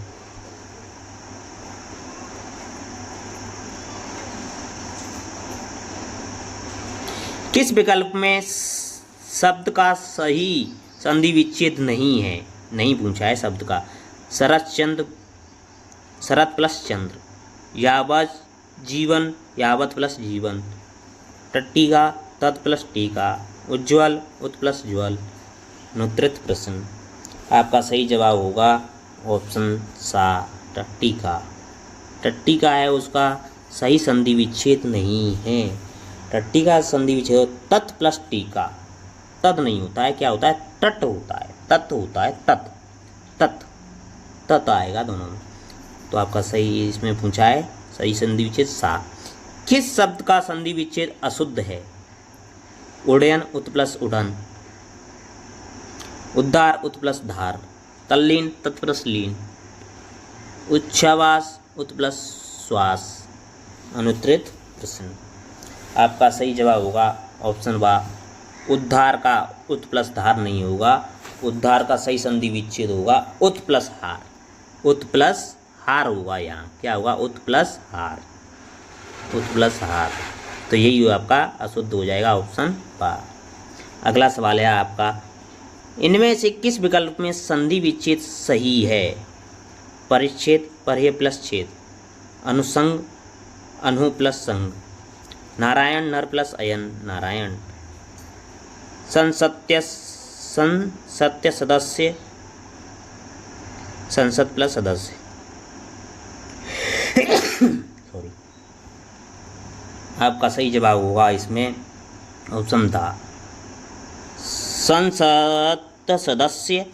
किस विकल्प में शब्द का सही संधि विच्छेद नहीं है? नहीं पूछा है शब्द का। शरत चंद्र, शरत प्लस चंद्र। यावत जीवन, यावत प्लस जीवन। टट्टिका, तत् प्लस टीका। उज्ज्वल, उत प्लस ज्वल। अनुत्तरित प्रश्न। आपका सही जवाब होगा ऑप्शन सा, टट्टिका। टट्टिका है उसका सही संधि विच्छेद नहीं है। टट्टिका संधि विच्छेद तत् प्लस टीका। तद नहीं होता है, क्या होता है? तट होता है, तत् होता है, तत् तत् तत् आएगा दोनों में। तो आपका सही इसमें पूछा है सही संधि विच्छेद सा। किस शब्द का संधि विच्छेद अशुद्ध है? उडयन, उत प्लस उड़न। उद्धार, उत प्लस धार। तल्लीन, तत् प्लस लीन। उच्छ्वास, उत प्लस श्वास। अनुत्तरित प्रश्न। आपका सही जवाब होगा ऑप्शन बा, उद्धार का उत प्लस धार नहीं होगा। उद्धार का सही संधि विच्छेद होगा उत प्लस हार। उत प्लस हार होगा, यहाँ क्या होगा? उत प्लस हार, उत प्लस हार। तो यही आपका अशुद्ध हो जाएगा, ऑप्शन बा। अगला सवाल है आपका, इनमें से किस विकल्प में संधि विच्छेद सही है? परिच्छेद, पर्य प्लस छेद। अनुसंग, अनु प्लस संग। नारायण, नर प्लस अयन, नारायण। संसत्य सदस्य, संसद प्लस सदस्य। सॉरी। आपका सही जवाब होगा इसमें ऑप्शन था, संसद सदस्य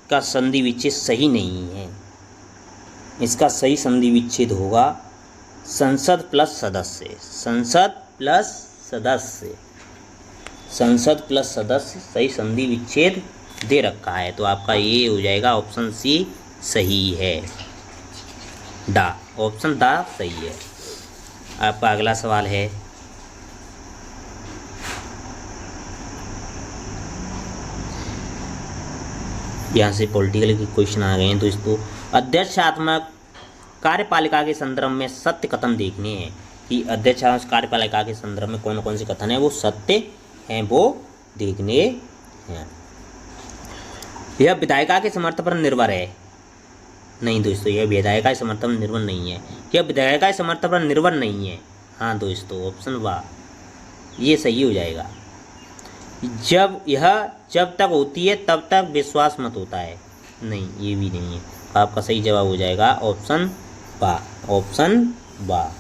का संधि विच्छेद सही नहीं है। इसका सही संधि विच्छेद होगा संसद प्लस सदस्य। संसद प्लस सदस्य, संसद प्लस सदस्य सही संधि विच्छेद दे रखा है। तो आपका ये हो जाएगा ऑप्शन सी सही है, डा, ऑप्शन दा सही है। आपका अगला सवाल है, यहाँ से पॉलिटिकल के क्वेश्चन आ गए हैं। तो इसको अध्यक्षात्मक कार्यपालिका के संदर्भ में सत्य कथन देखने हैं कि अध्यक्षात्मक कार्यपालिका के संदर्भ में कौन कौन से कथन है वो सत्य हैं, वो देखने हैं। यह विधायिका के समर्थन पर निर्भर है। नहीं दोस्तों, यह विधायिका के समर्थन पर निर्भर नहीं है। यह विधायिका के समर्थन पर निर्भर नहीं है। हाँ दोस्तों, ऑप्शन वाह, ये सही हो जाएगा। जब तक होती है तब तक विश्वास मत होता है। नहीं, ये भी नहीं है। आपका सही जवाब हो जाएगा ऑप्शन बा, ऑप्शन बा।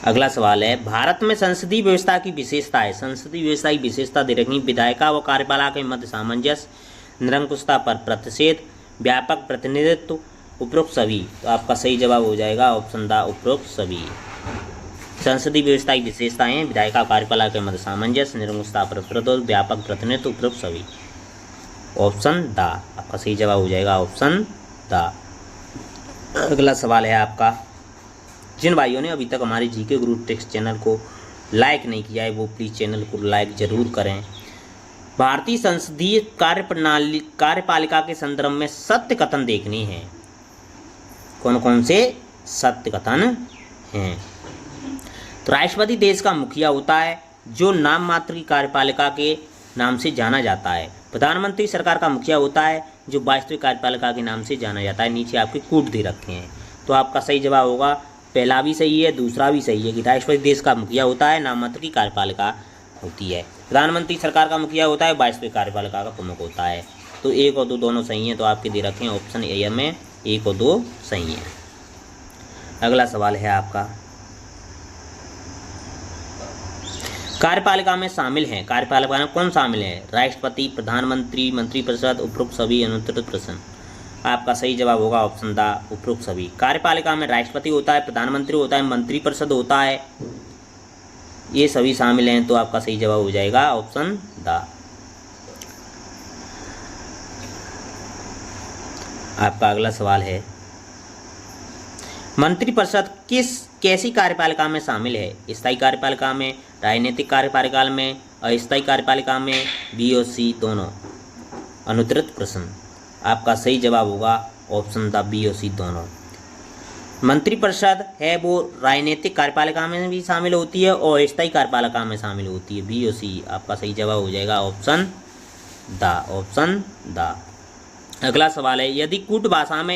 अगला सवाल है, भारत में संसदीय व्यवस्था की विशेषता है। संसदीय व्यवस्था की विशेषता दे रखी, विधायिका व कार्यपालिका के मध्य सामंजस्य, निरंकुशता पर प्रतिषेध, व्यापक प्रतिनिधित्व, उपरोक्त सभी। तो आपका सही जवाब हो जाएगा ऑप्शन दा, उपरोक्त सभी। संसदीय व्यवस्था की विशेषताएं, विधायिका और कार्यपालिका के मध्य सामंजस्य, निर्मुक्ता प्रतिरोध, व्यापक प्रतिनिधित्व, उपरोक्त सभी। ऑप्शन द आपका सही जवाब हो जाएगा, ऑप्शन द। अगला सवाल है आपका, जिन भाइयों ने अभी तक हमारे जीके गुरु टेक्स्ट चैनल को लाइक नहीं किया है वो प्लीज़ चैनल को लाइक जरूर करें। भारतीय संसदीय कार्यपालिका के संदर्भ में सत्य कथन देखनी है। कौन कौन से सत्य कथन हैं? तो राष्ट्रपति देश का मुखिया होता है जो नाम मात्र की कार्यपालिका के नाम से जाना जाता है। प्रधानमंत्री सरकार का मुखिया होता है जो वास्तविक कार्यपालिका के नाम से जाना जाता है। नीचे आपके कूट दे रखे हैं, तो आपका सही जवाब होगा, पहला भी सही है, दूसरा भी सही है कि राष्ट्रपति देश का मुखिया होता है, नाम मात्र की कार्यपालिका होती है। प्रधानमंत्री सरकार का मुखिया होता है, वास्तविक कार्यपालिका का प्रमुख होता है। तो 1 और 2 दोनों सही हैं, तो आपके दे रखे हैं ऑप्शन ए में 1 और 2 सही हैं। अगला सवाल है आपका, कार्यपालिका में शामिल हैं, कार्यपालिका में कौन शामिल है? राष्ट्रपति, प्रधानमंत्री, मंत्रिपरिषद, उपरोक्त सभी, अनुत्तरित प्रश्न। आपका सही जवाब होगा ऑप्शन द, उपरोक्त सभी। कार्यपालिका में राष्ट्रपति होता है, प्रधानमंत्री होता है, मंत्रिपरिषद होता है, ये सभी शामिल हैं, तो आपका सही जवाब हो जाएगा ऑप्शन द। आपका अगला सवाल है, मंत्रिपरिषद कैसी कार्यपालिका में शामिल है? स्थायी कार्यपालिका में, राजनीतिक कार्यपालिका में, अस्थायी कार्यपालिका में, बी और सी दोनों। अनुत्तरित प्रश्न। आपका सही जवाब होगा ऑप्शन द, बी और सी दोनों। मंत्रिपरिषद है वो राजनीतिक कार्यपालिका में भी शामिल होती है और अस्थायी कार्यपालिका में शामिल होती है, बी और सी। आपका सही जवाब हो जाएगा ऑप्शन द, ऑप्शन द। अगला सवाल है, यदि कूट भाषा में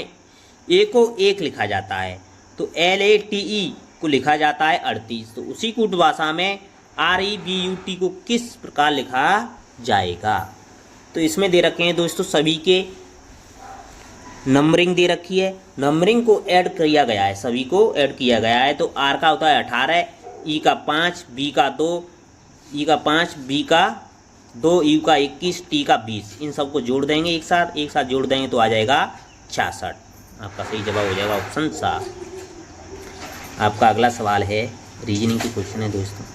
ए को 1 लिखा जाता है तो LATE को लिखा जाता है 38, तो उसी कूट भाषा में REBUT को किस प्रकार लिखा जाएगा? तो इसमें दे रखे हैं दोस्तों सभी के नंबरिंग दे रखी है, नंबरिंग को ऐड किया गया है, सभी को ऐड किया गया है। तो R का होता है 18, E का 5, B का 2, E का 5, B का 2, U का 21, T का 20, इन सबको जोड़ देंगे एक साथ जोड़ देंगे तो आ जाएगा 66। आपका सही जवाब हो जाएगा ऑप्शन सा। आपका अगला सवाल है, रीजनिंग की क्वेश्चन है दोस्तों,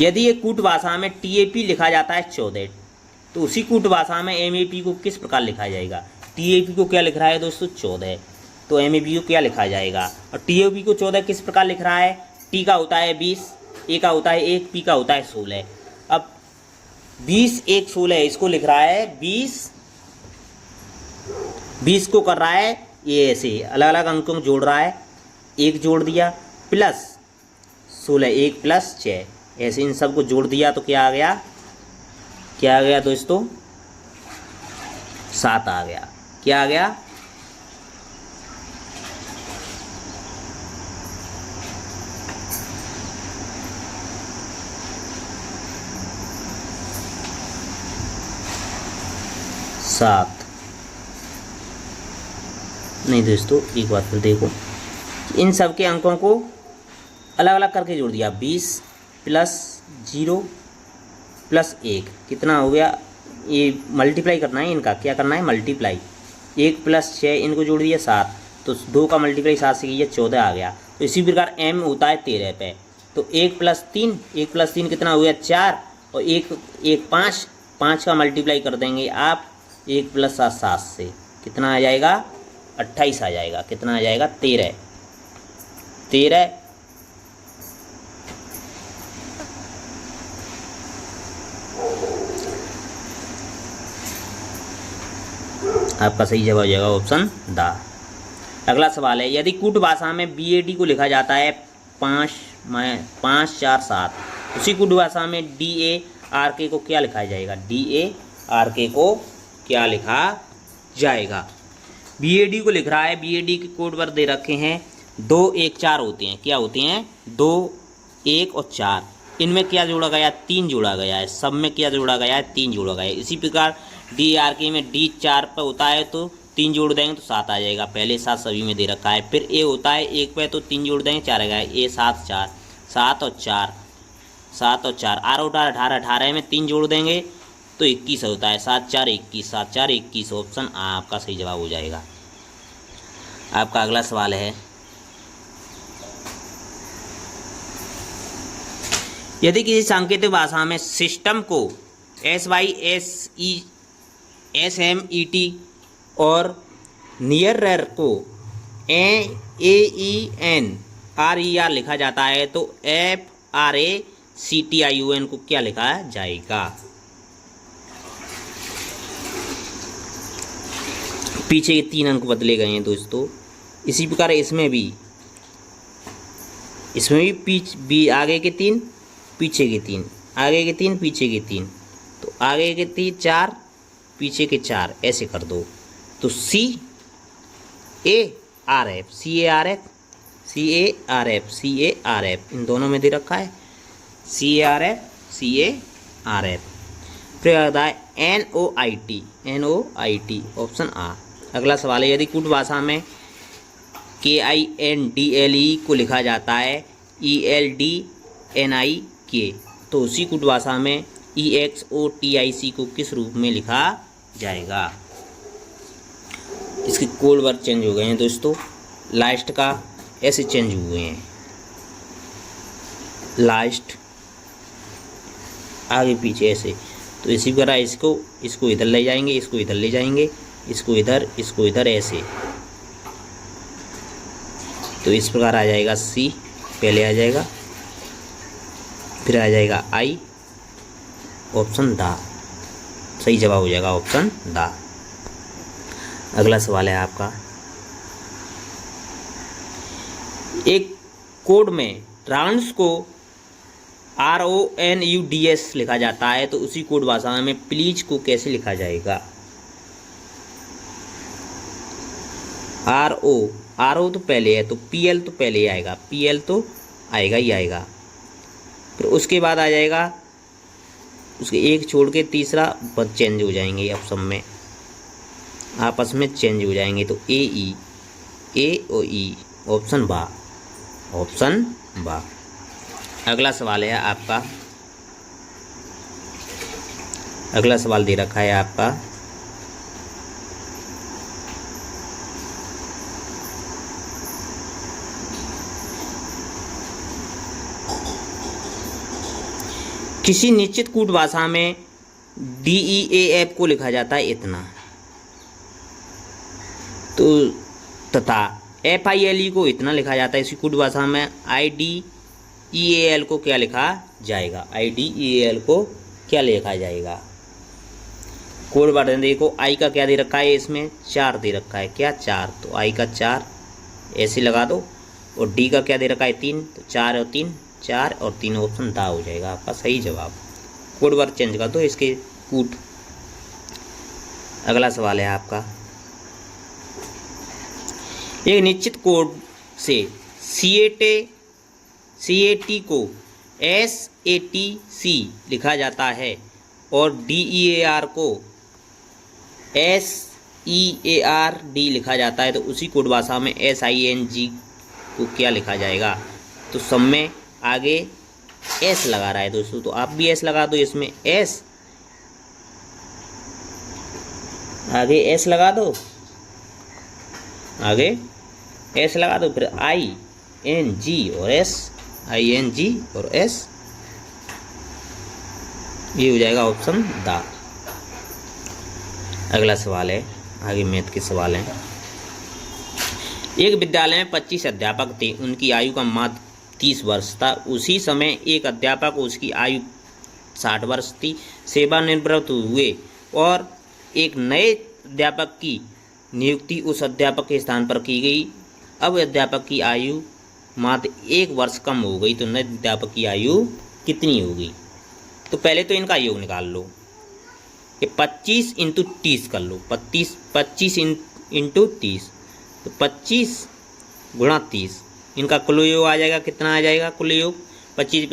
यदि ये कूट भाषा में TAP लिखा जाता है 14, तो उसी कूट भाषा में MAP को किस प्रकार लिखा जाएगा? TAP को क्या लिख रहा है दोस्तों 14, तो MAP को क्या लिखा जाएगा? और TAP को 14 किस प्रकार लिख रहा है? T का होता है 20, A का होता है 1, P का होता है 16। अब 20, 1, 16 इसको लिख रहा है 20 को कर रहा है ये ऐसे अलग अलग अंकों को जोड़ रहा है, 1 जोड़ दिया प्लस 16, 1 प्लस 6, ऐसे इन सब को जोड़ दिया तो क्या आ गया? क्या आ गया दोस्तों? 7 आ गया। क्या आ गया? सात। नहीं दोस्तों, एक बात फिर देखो, इन सब के अंकों को अलग अलग करके जोड़ दिया, 20 प्लस 0 प्लस 1 कितना हो गया? ये मल्टीप्लाई करना है, इनका क्या करना है? मल्टीप्लाई। 1 प्लस 6 इनको जोड़ दिया 7, तो 2 का मल्टीप्लाई 7 से किया 14 आ गया। तो इसी प्रकार m होता है 13 पे, तो 1 प्लस 3 कितना हो गया? 4, और 1 5 का मल्टीप्लाई कर देंगे आप 1 प्लस 7 से, कितना आ जाएगा? 28 आ जाएगा। कितना आ जाएगा? 13। आपका सही जवाब हो जाएगा ऑप्शन द। अगला सवाल है, यदि कूट भाषा में BAD को लिखा जाता है 5 4 7, उसी कूट भाषा में DARK को क्या लिखा जाएगा? DARK को क्या लिखा जाएगा? BAD को लिख रहा है, BAD के कोड पर दे रखे हैं 2 1 4 होते हैं। क्या होते हैं? 2 1 और 4। इनमें क्या जोड़ा गया? 3 जोड़ा गया है। सब में क्या जोड़ा गया है? 3 जोड़ा गया है। इसी प्रकार DARK में D 4 पर होता है तो 3 जोड़ देंगे तो 7 आ जाएगा। पहले 7 सभी में दे रखा है। फिर A होता है 1 पे तो 3 जोड़ देंगे 4 आएगा। A 7 4 7 और 4 7 और 4 8 18 18 में 3 जोड़ देंगे तो 21 होता है। 7 4 21 7 4 21 ऑप्शन आपका सही जवाब हो जाएगा। आपका अगला सवाल है, यदि किसी सांकेतिक भाषा में सिस्टम को SYSEMET और नियरर को AENRER लिखा जाता है तो FRACTION को क्या लिखा जाएगा? पीछे के 3 अंक बदले गए हैं दोस्तों। इसी प्रकार इसमें भी आगे के 3 पीछे के 3, आगे के 3 पीछे के 3, तो आगे के 3 4 पीछे के 4 ऐसे कर दो। तो CARF इन दोनों में दे रखा है CARF। फिर आता है NOIT ऑप्शन आ। अगला सवाल है, यदि कूट भाषा में KINDLE को लिखा जाता है ELDNIK तो उसी कूट भाषा में EXOTIC को किस रूप में लिखा जाएगा? इसके कोड वर्ड चेंज हो गए हैं दोस्तों, लास्ट का ऐसे चेंज हुए हैं, लास्ट आगे पीछे ऐसे। तो इसी तरह इसको इधर ले जाएंगे, इसको इधर ले जाएंगे, इसको इधर ऐसे। तो इस प्रकार आ जाएगा C पहले आ जाएगा, फिर आ जाएगा I, ऑप्शन दा। सही जवाब हो जाएगा ऑप्शन दा। अगला सवाल है आपका, एक कोड में राउंड्स को RONUDS लिखा जाता है तो उसी कोड भाषा में प्लीज को कैसे लिखा जाएगा? RO तो पहले है तो PL तो पहले आएगा, PL तो आएगा ही आएगा। फिर उसके बाद आ जाएगा, उसके एक छोड़ के तीसरा पद चेंज हो जाएंगे, ऑप्शन में आपस में चेंज हो जाएंगे। तो AOE ऑप्शन बा। अगला सवाल है आपका, अगला सवाल दे रखा है आपका, किसी निश्चित कूट भाषा में DEAF को लिखा जाता है इतना, तो तथा FILE को इतना लिखा जाता है। इसी कूट भाषा में IDEAL को क्या लिखा जाएगा? IDEAL को क्या लिखा जाएगा? कोड वर्ड देखो, I का क्या दे रखा है, इसमें 4 दे रखा है, क्या 4, तो I का 4 ऐसे लगा दो, और D का क्या दे रखा है 3, तो 4 और 3 4 और 3 ऑप्शन दा हो जाएगा आपका सही जवाब। कोड वर्ड चेंज कर दो इसके कूट। अगला सवाल है आपका, एक निश्चित कोड से CAT को SATC लिखा जाता है और DEAR को SEARD लिखा जाता है तो उसी कोड भाषा में SING को क्या लिखा जाएगा? तो सब में आगे S लगा रहा है दोस्तों, तो आप भी S लगा दो, इसमें S आगे S लगा दो, आगे S लगा दो, फिर ING और S, ING और S, ये हो जाएगा ऑप्शन दा। अगला सवाल है, आगे मैथ के सवाल हैं। एक विद्यालय में 25 अध्यापक थे, उनकी आयु का मात्र 30 वर्ष था। उसी समय एक अध्यापक, उसकी आयु 60 वर्ष थी, सेवानिवृत्त हुए और एक नए अध्यापक की नियुक्ति उस अध्यापक के स्थान पर की गई। अब अध्यापक की आयु मात्र 1 वर्ष कम हो गई, तो नए अध्यापक की आयु कितनी होगी? तो पहले तो इनका योग निकाल लो, ये 25 × 30 कर लो, 25 × 30, तो 25 × 30, इनका कुल योग आ जाएगा, कितना आ जाएगा कुल योग? 25 ×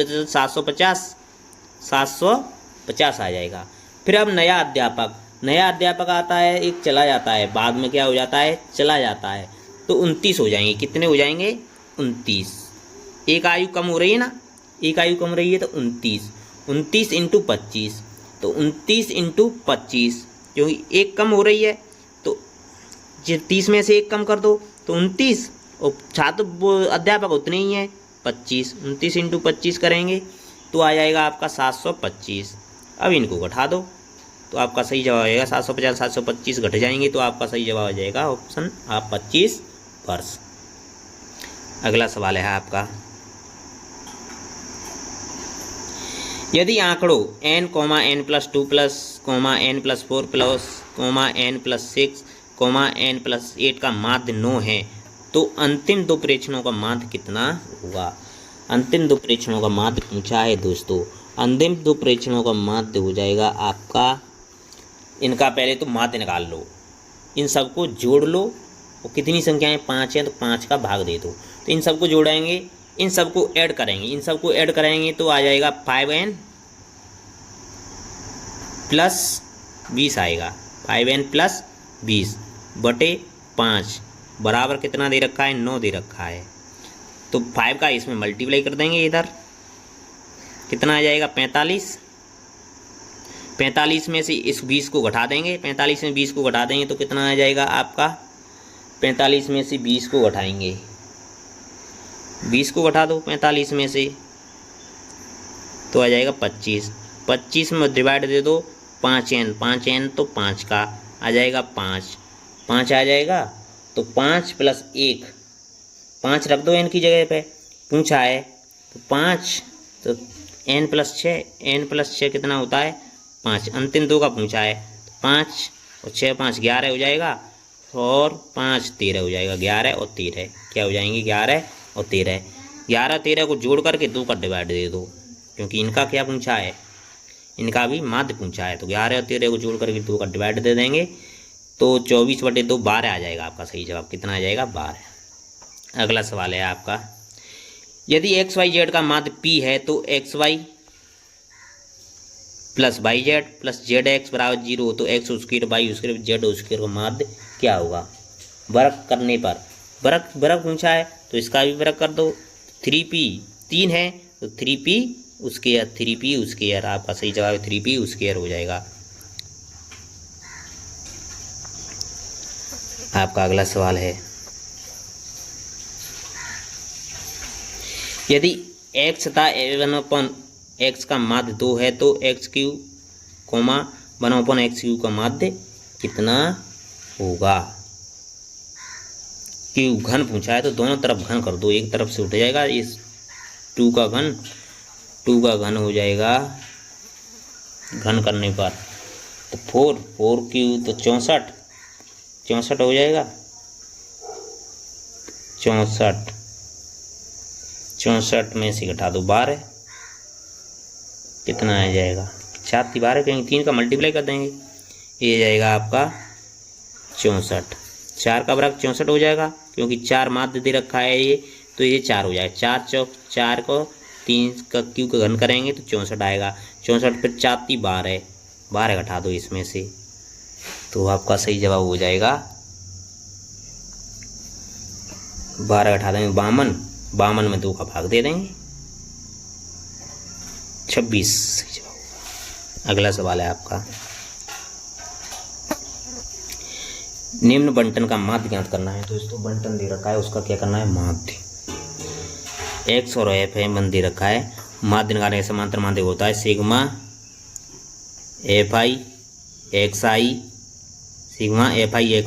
750 आ जाएगा। फिर अब नया अध्यापक आता है, एक चला जाता है, बाद में क्या हो जाता है? चला जाता है, तो 29 हो जाएंगे। कितने हो जाएंगे? 29। एक आयु कम हो रही है ना, एक आयु कम रही है तो 29 × 25, तो 29 × 25, क्योंकि एक कम हो रही है तो 30 में से एक कम कर दो तो 29, और छात्र वो अध्यापक उतने ही हैं 25, 29 × 25 करेंगे तो आ जाएगा आपका 725। अब इनको घटा दो तो आपका सही जवाब आएगा 750 725 घट जाएंगे तो आपका सही जवाब आ जाएगा ऑप्शन आप 25 वर्ष। अगला सवाल है आपका, यदि आंकड़ों n, n+2+, n+4+, n+6, n+8 का माध्य 9 है तो अंतिम दो प्रेक्षणों का माध्य कितना होगा। अंतिम दो प्रेक्षणों का माध्य पूछा है दोस्तों। अंतिम दो प्रेक्षणों का माध्य हो जाएगा आपका, इनका पहले तो माध्य निकाल लो, इन सबको जोड़ लो और कितनी संख्याएं 5 हैं तो 5 का भाग दे दो। तो इन सबको जोड़ेंगे, इन सबको ऐड करेंगे, इन सबको ऐड करेंगे तो आ जाएगा 5n + 20 आएगा। 5n + 20 बटे 5 बराबर कितना दे रखा है 9 दे रखा है। तो 5 का इसमें मल्टीप्लाई कर देंगे, इधर कितना आ जाएगा 45। 45 में से इस 20 को घटा देंगे, 45 में 20 को घटा देंगे तो कितना आ जाएगा आपका, 45 में से 20 को घटाएंगे, 20 को घटा दो 45 में से तो आ जाएगा 25। 25 में डिवाइड दे दो 5n, 5n तो 5 का आ जाएगा 5 आ जाएगा। तो 5 + 1, 5 रख दो n की जगह पे, पूछा है तो 5 तो n + 6 कितना होता है 5। अंतिम दो का पूछा है 5 और 6 5 11 हो जाएगा और 5 13 हो जाएगा। 11 और 13 क्या हो जाएंगे 11 और 13। 11 13 को जोड़ करके 2 का डिवाइड दे दो, क्योंकि इनका क्या पूछा है, इनका भी माध्य पूछा है। तो 11 और 13 को जोड़ करके 2 का डिवाइड दे देंगे तो 24/2 12 आ जाएगा आपका सही जवाब। कितना आ जाएगा 12। अगला सवाल है आपका, यदि XYZ का माध्य P है तो XY + YZ + ZX = 0 हो तो x² y² z² का माध्य क्या होगा। वर्ग करने पर वर्ग पूछा है तो इसका भी वर्ग कर दो। 3p 3 है तो 3p स्क्वायर आपका सही जवाब 3p स्क्वायर हो जाएगा। आपका अगला सवाल है, यदि x तथा 1/x का माध्य 2 है तो x3, 1/x³ का माध्य कितना होगा। क्यू घन पूछा है तो दोनों तरफ घन कर दो, एक तरफ से उठ जाएगा इस 2 का घन हो जाएगा घन करने पर तो 4 तो 64 हो जाएगा। 64 में से घटा दो 12 कितना आ जाएगा 4 × 12 कहेंगे 3 का मल्टीप्लाई कर देंगे, ये जाएगा आपका 64। 4 का वर्ग 64 हो जाएगा, क्योंकि 4 माध्य दे रखा है ये तो ये 4 हो जाएगा। 4 चौक 4 को 3 का क्यू का घन करेंगे तो 64 आएगा। 64 फिर 4 × 12 घटा दो इसमें से तो आपका सही जवाब हो जाएगा 12 घटा देंगे 52 में 2 का भाग दे देंगे 26 सही जवाब। अगला सवाल है आपका, निम्न बंटन का माध्य ज्ञात करना है। दोस्तों बंटन दे रखा है, उसका क्या करना है माध्य। x और f है, मन दे रखा है, माध्य निकालने का समांतर माध्य होता है sigma fi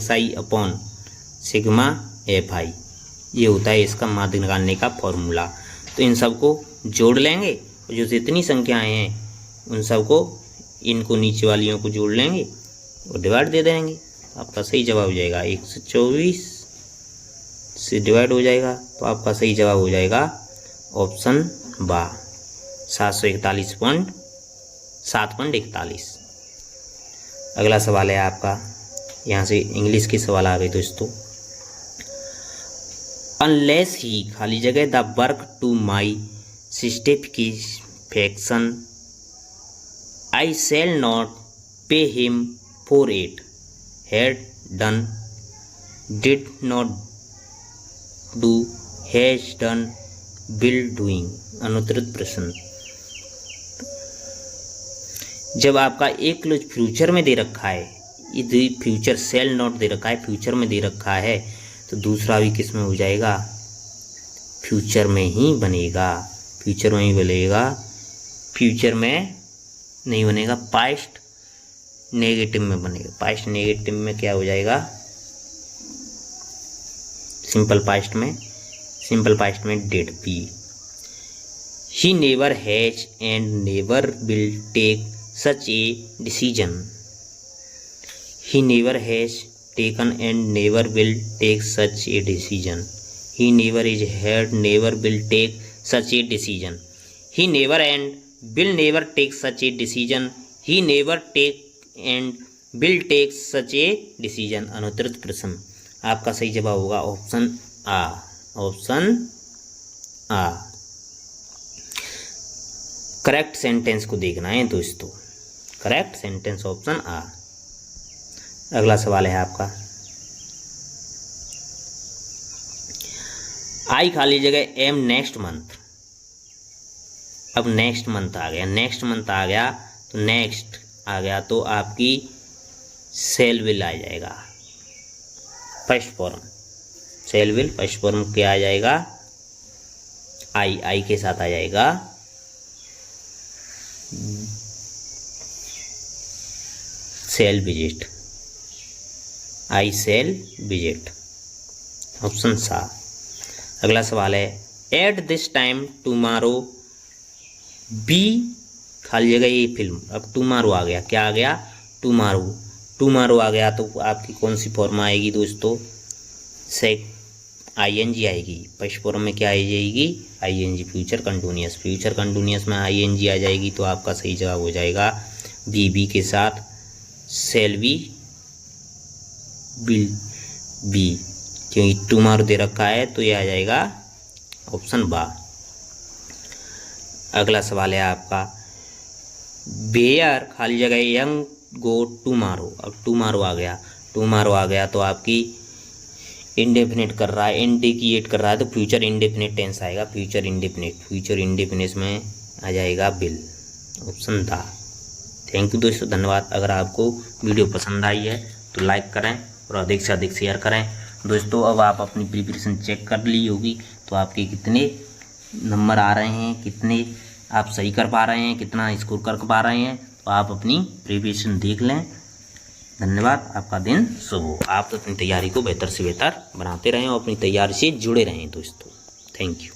xi upon sigma fi, ये होता है इसका माध्य निकालने का फॉर्मूला। तो इन सबको जोड़ लेंगे और जो जितनी संख्याएं हैं उन सबको इनको नीचे वालियों को जोड़ लेंगे और डिवाइड दे देंगे, आपका सही जवाब हो जाएगा 124 से डिवाइड हो जाएगा तो आपका सही जवाब हो जाएगा ऑप्शन बा 741। अगला सवाल है आपका, यहाँ से इंग्लिश के सवाल आ गए दोस्तों। अनलेस ही खाली जगह the work to my satisfaction I shall not pay him for it had done did not do has done will doing. अनुत्तरित प्रश्न, जब आपका एक क्लोज फ्यूचर में दे रखा है, यदि फ्यूचर सेल नॉट दे रखा है, फ्यूचर में दे रखा है तो दूसरा भी किस में हो जाएगा फ्यूचर में ही बनेगा, फ्यूचर में ही बनेगा फ्यूचर में नहीं बनेगा, पास्ट नेगेटिव में बनेगा। पास्ट नेगेटिव में क्या हो जाएगा, सिंपल पास्ट में did be. He never has and never will take such a decision. He never has taken and never will take such a decision. He never is had never will take such a decision. He never and will never take such a decision. He never take and will take such a decision. अनुत्तरित प्रश्न, आपका सही जवाब होगा option आ। Option आ। Correct sentence को देखना है दोस्तों, करेक्ट सेंटेंस ऑप्शन आ। अगला सवाल है आपका, आई खाली जगह एम नेक्स्ट मंथ। अब नेक्स्ट मंथ आ गया, नेक्स्ट मंथ आ गया तो नेक्स्ट आ गया तो आपकी सेल विल आ जाएगा first form. Shall will first form क्या आ जाएगा, आई के साथ आ जाएगा shall visit. I shall visit, option सा। अगला सवाल है, at this time tomorrow be खाली जगह ये फिल्म। अब टुमारो आ गया, क्या आ गया, टुमारो आ गया तो आपकी कौन सी फॉर्म आएगी दोस्तों, सेक आईएनजी आएगी। फर्स्ट फॉर्म में क्या आ जाएगी, ING future continuous. Future continuous में आईएनजी आ जाएगी तो आपका सही जवाब हो जाएगा बी के साथ सेल विल बी, क्योंकि टुमारो दे रखा है तो ये आ जाएगा ऑप्शन बा। अगला सवाल है आपका, बेयर खाली जगह यंग गो टुमारो। अब टुमारो आ गया तो आपकी इंडेफिनिट कर रहा है, इंडिकेट कर रहा है तो फ्यूचर इंडेफिनिट टेंस आएगा। फ्यूचर इंडेफिनिट में आ जाएगा विल, ऑप्शन दा। थैंक यू दोस्तों, धन्यवाद। अगर आपको वीडियो पसंद आई है तो लाइक करें और अधिक से अधिक शेयर करें दोस्तों। अब आप अपनी प्रिपरेशन चेक कर ली होगी तो आपके कितने नंबर आ रहे हैं, कितने आप सही कर पा रहे हैं, कितना स्कोर कर पा रहे हैं, तो आप अपनी प्रिपरेशन देख लें। धन्यवाद, आपका दिन शुभ हो। आप अपनी तैयारी को बेहतर से बेहतर बनाते रहें और अपनी तैयारी से जुड़े रहें दोस्तों। Thank you.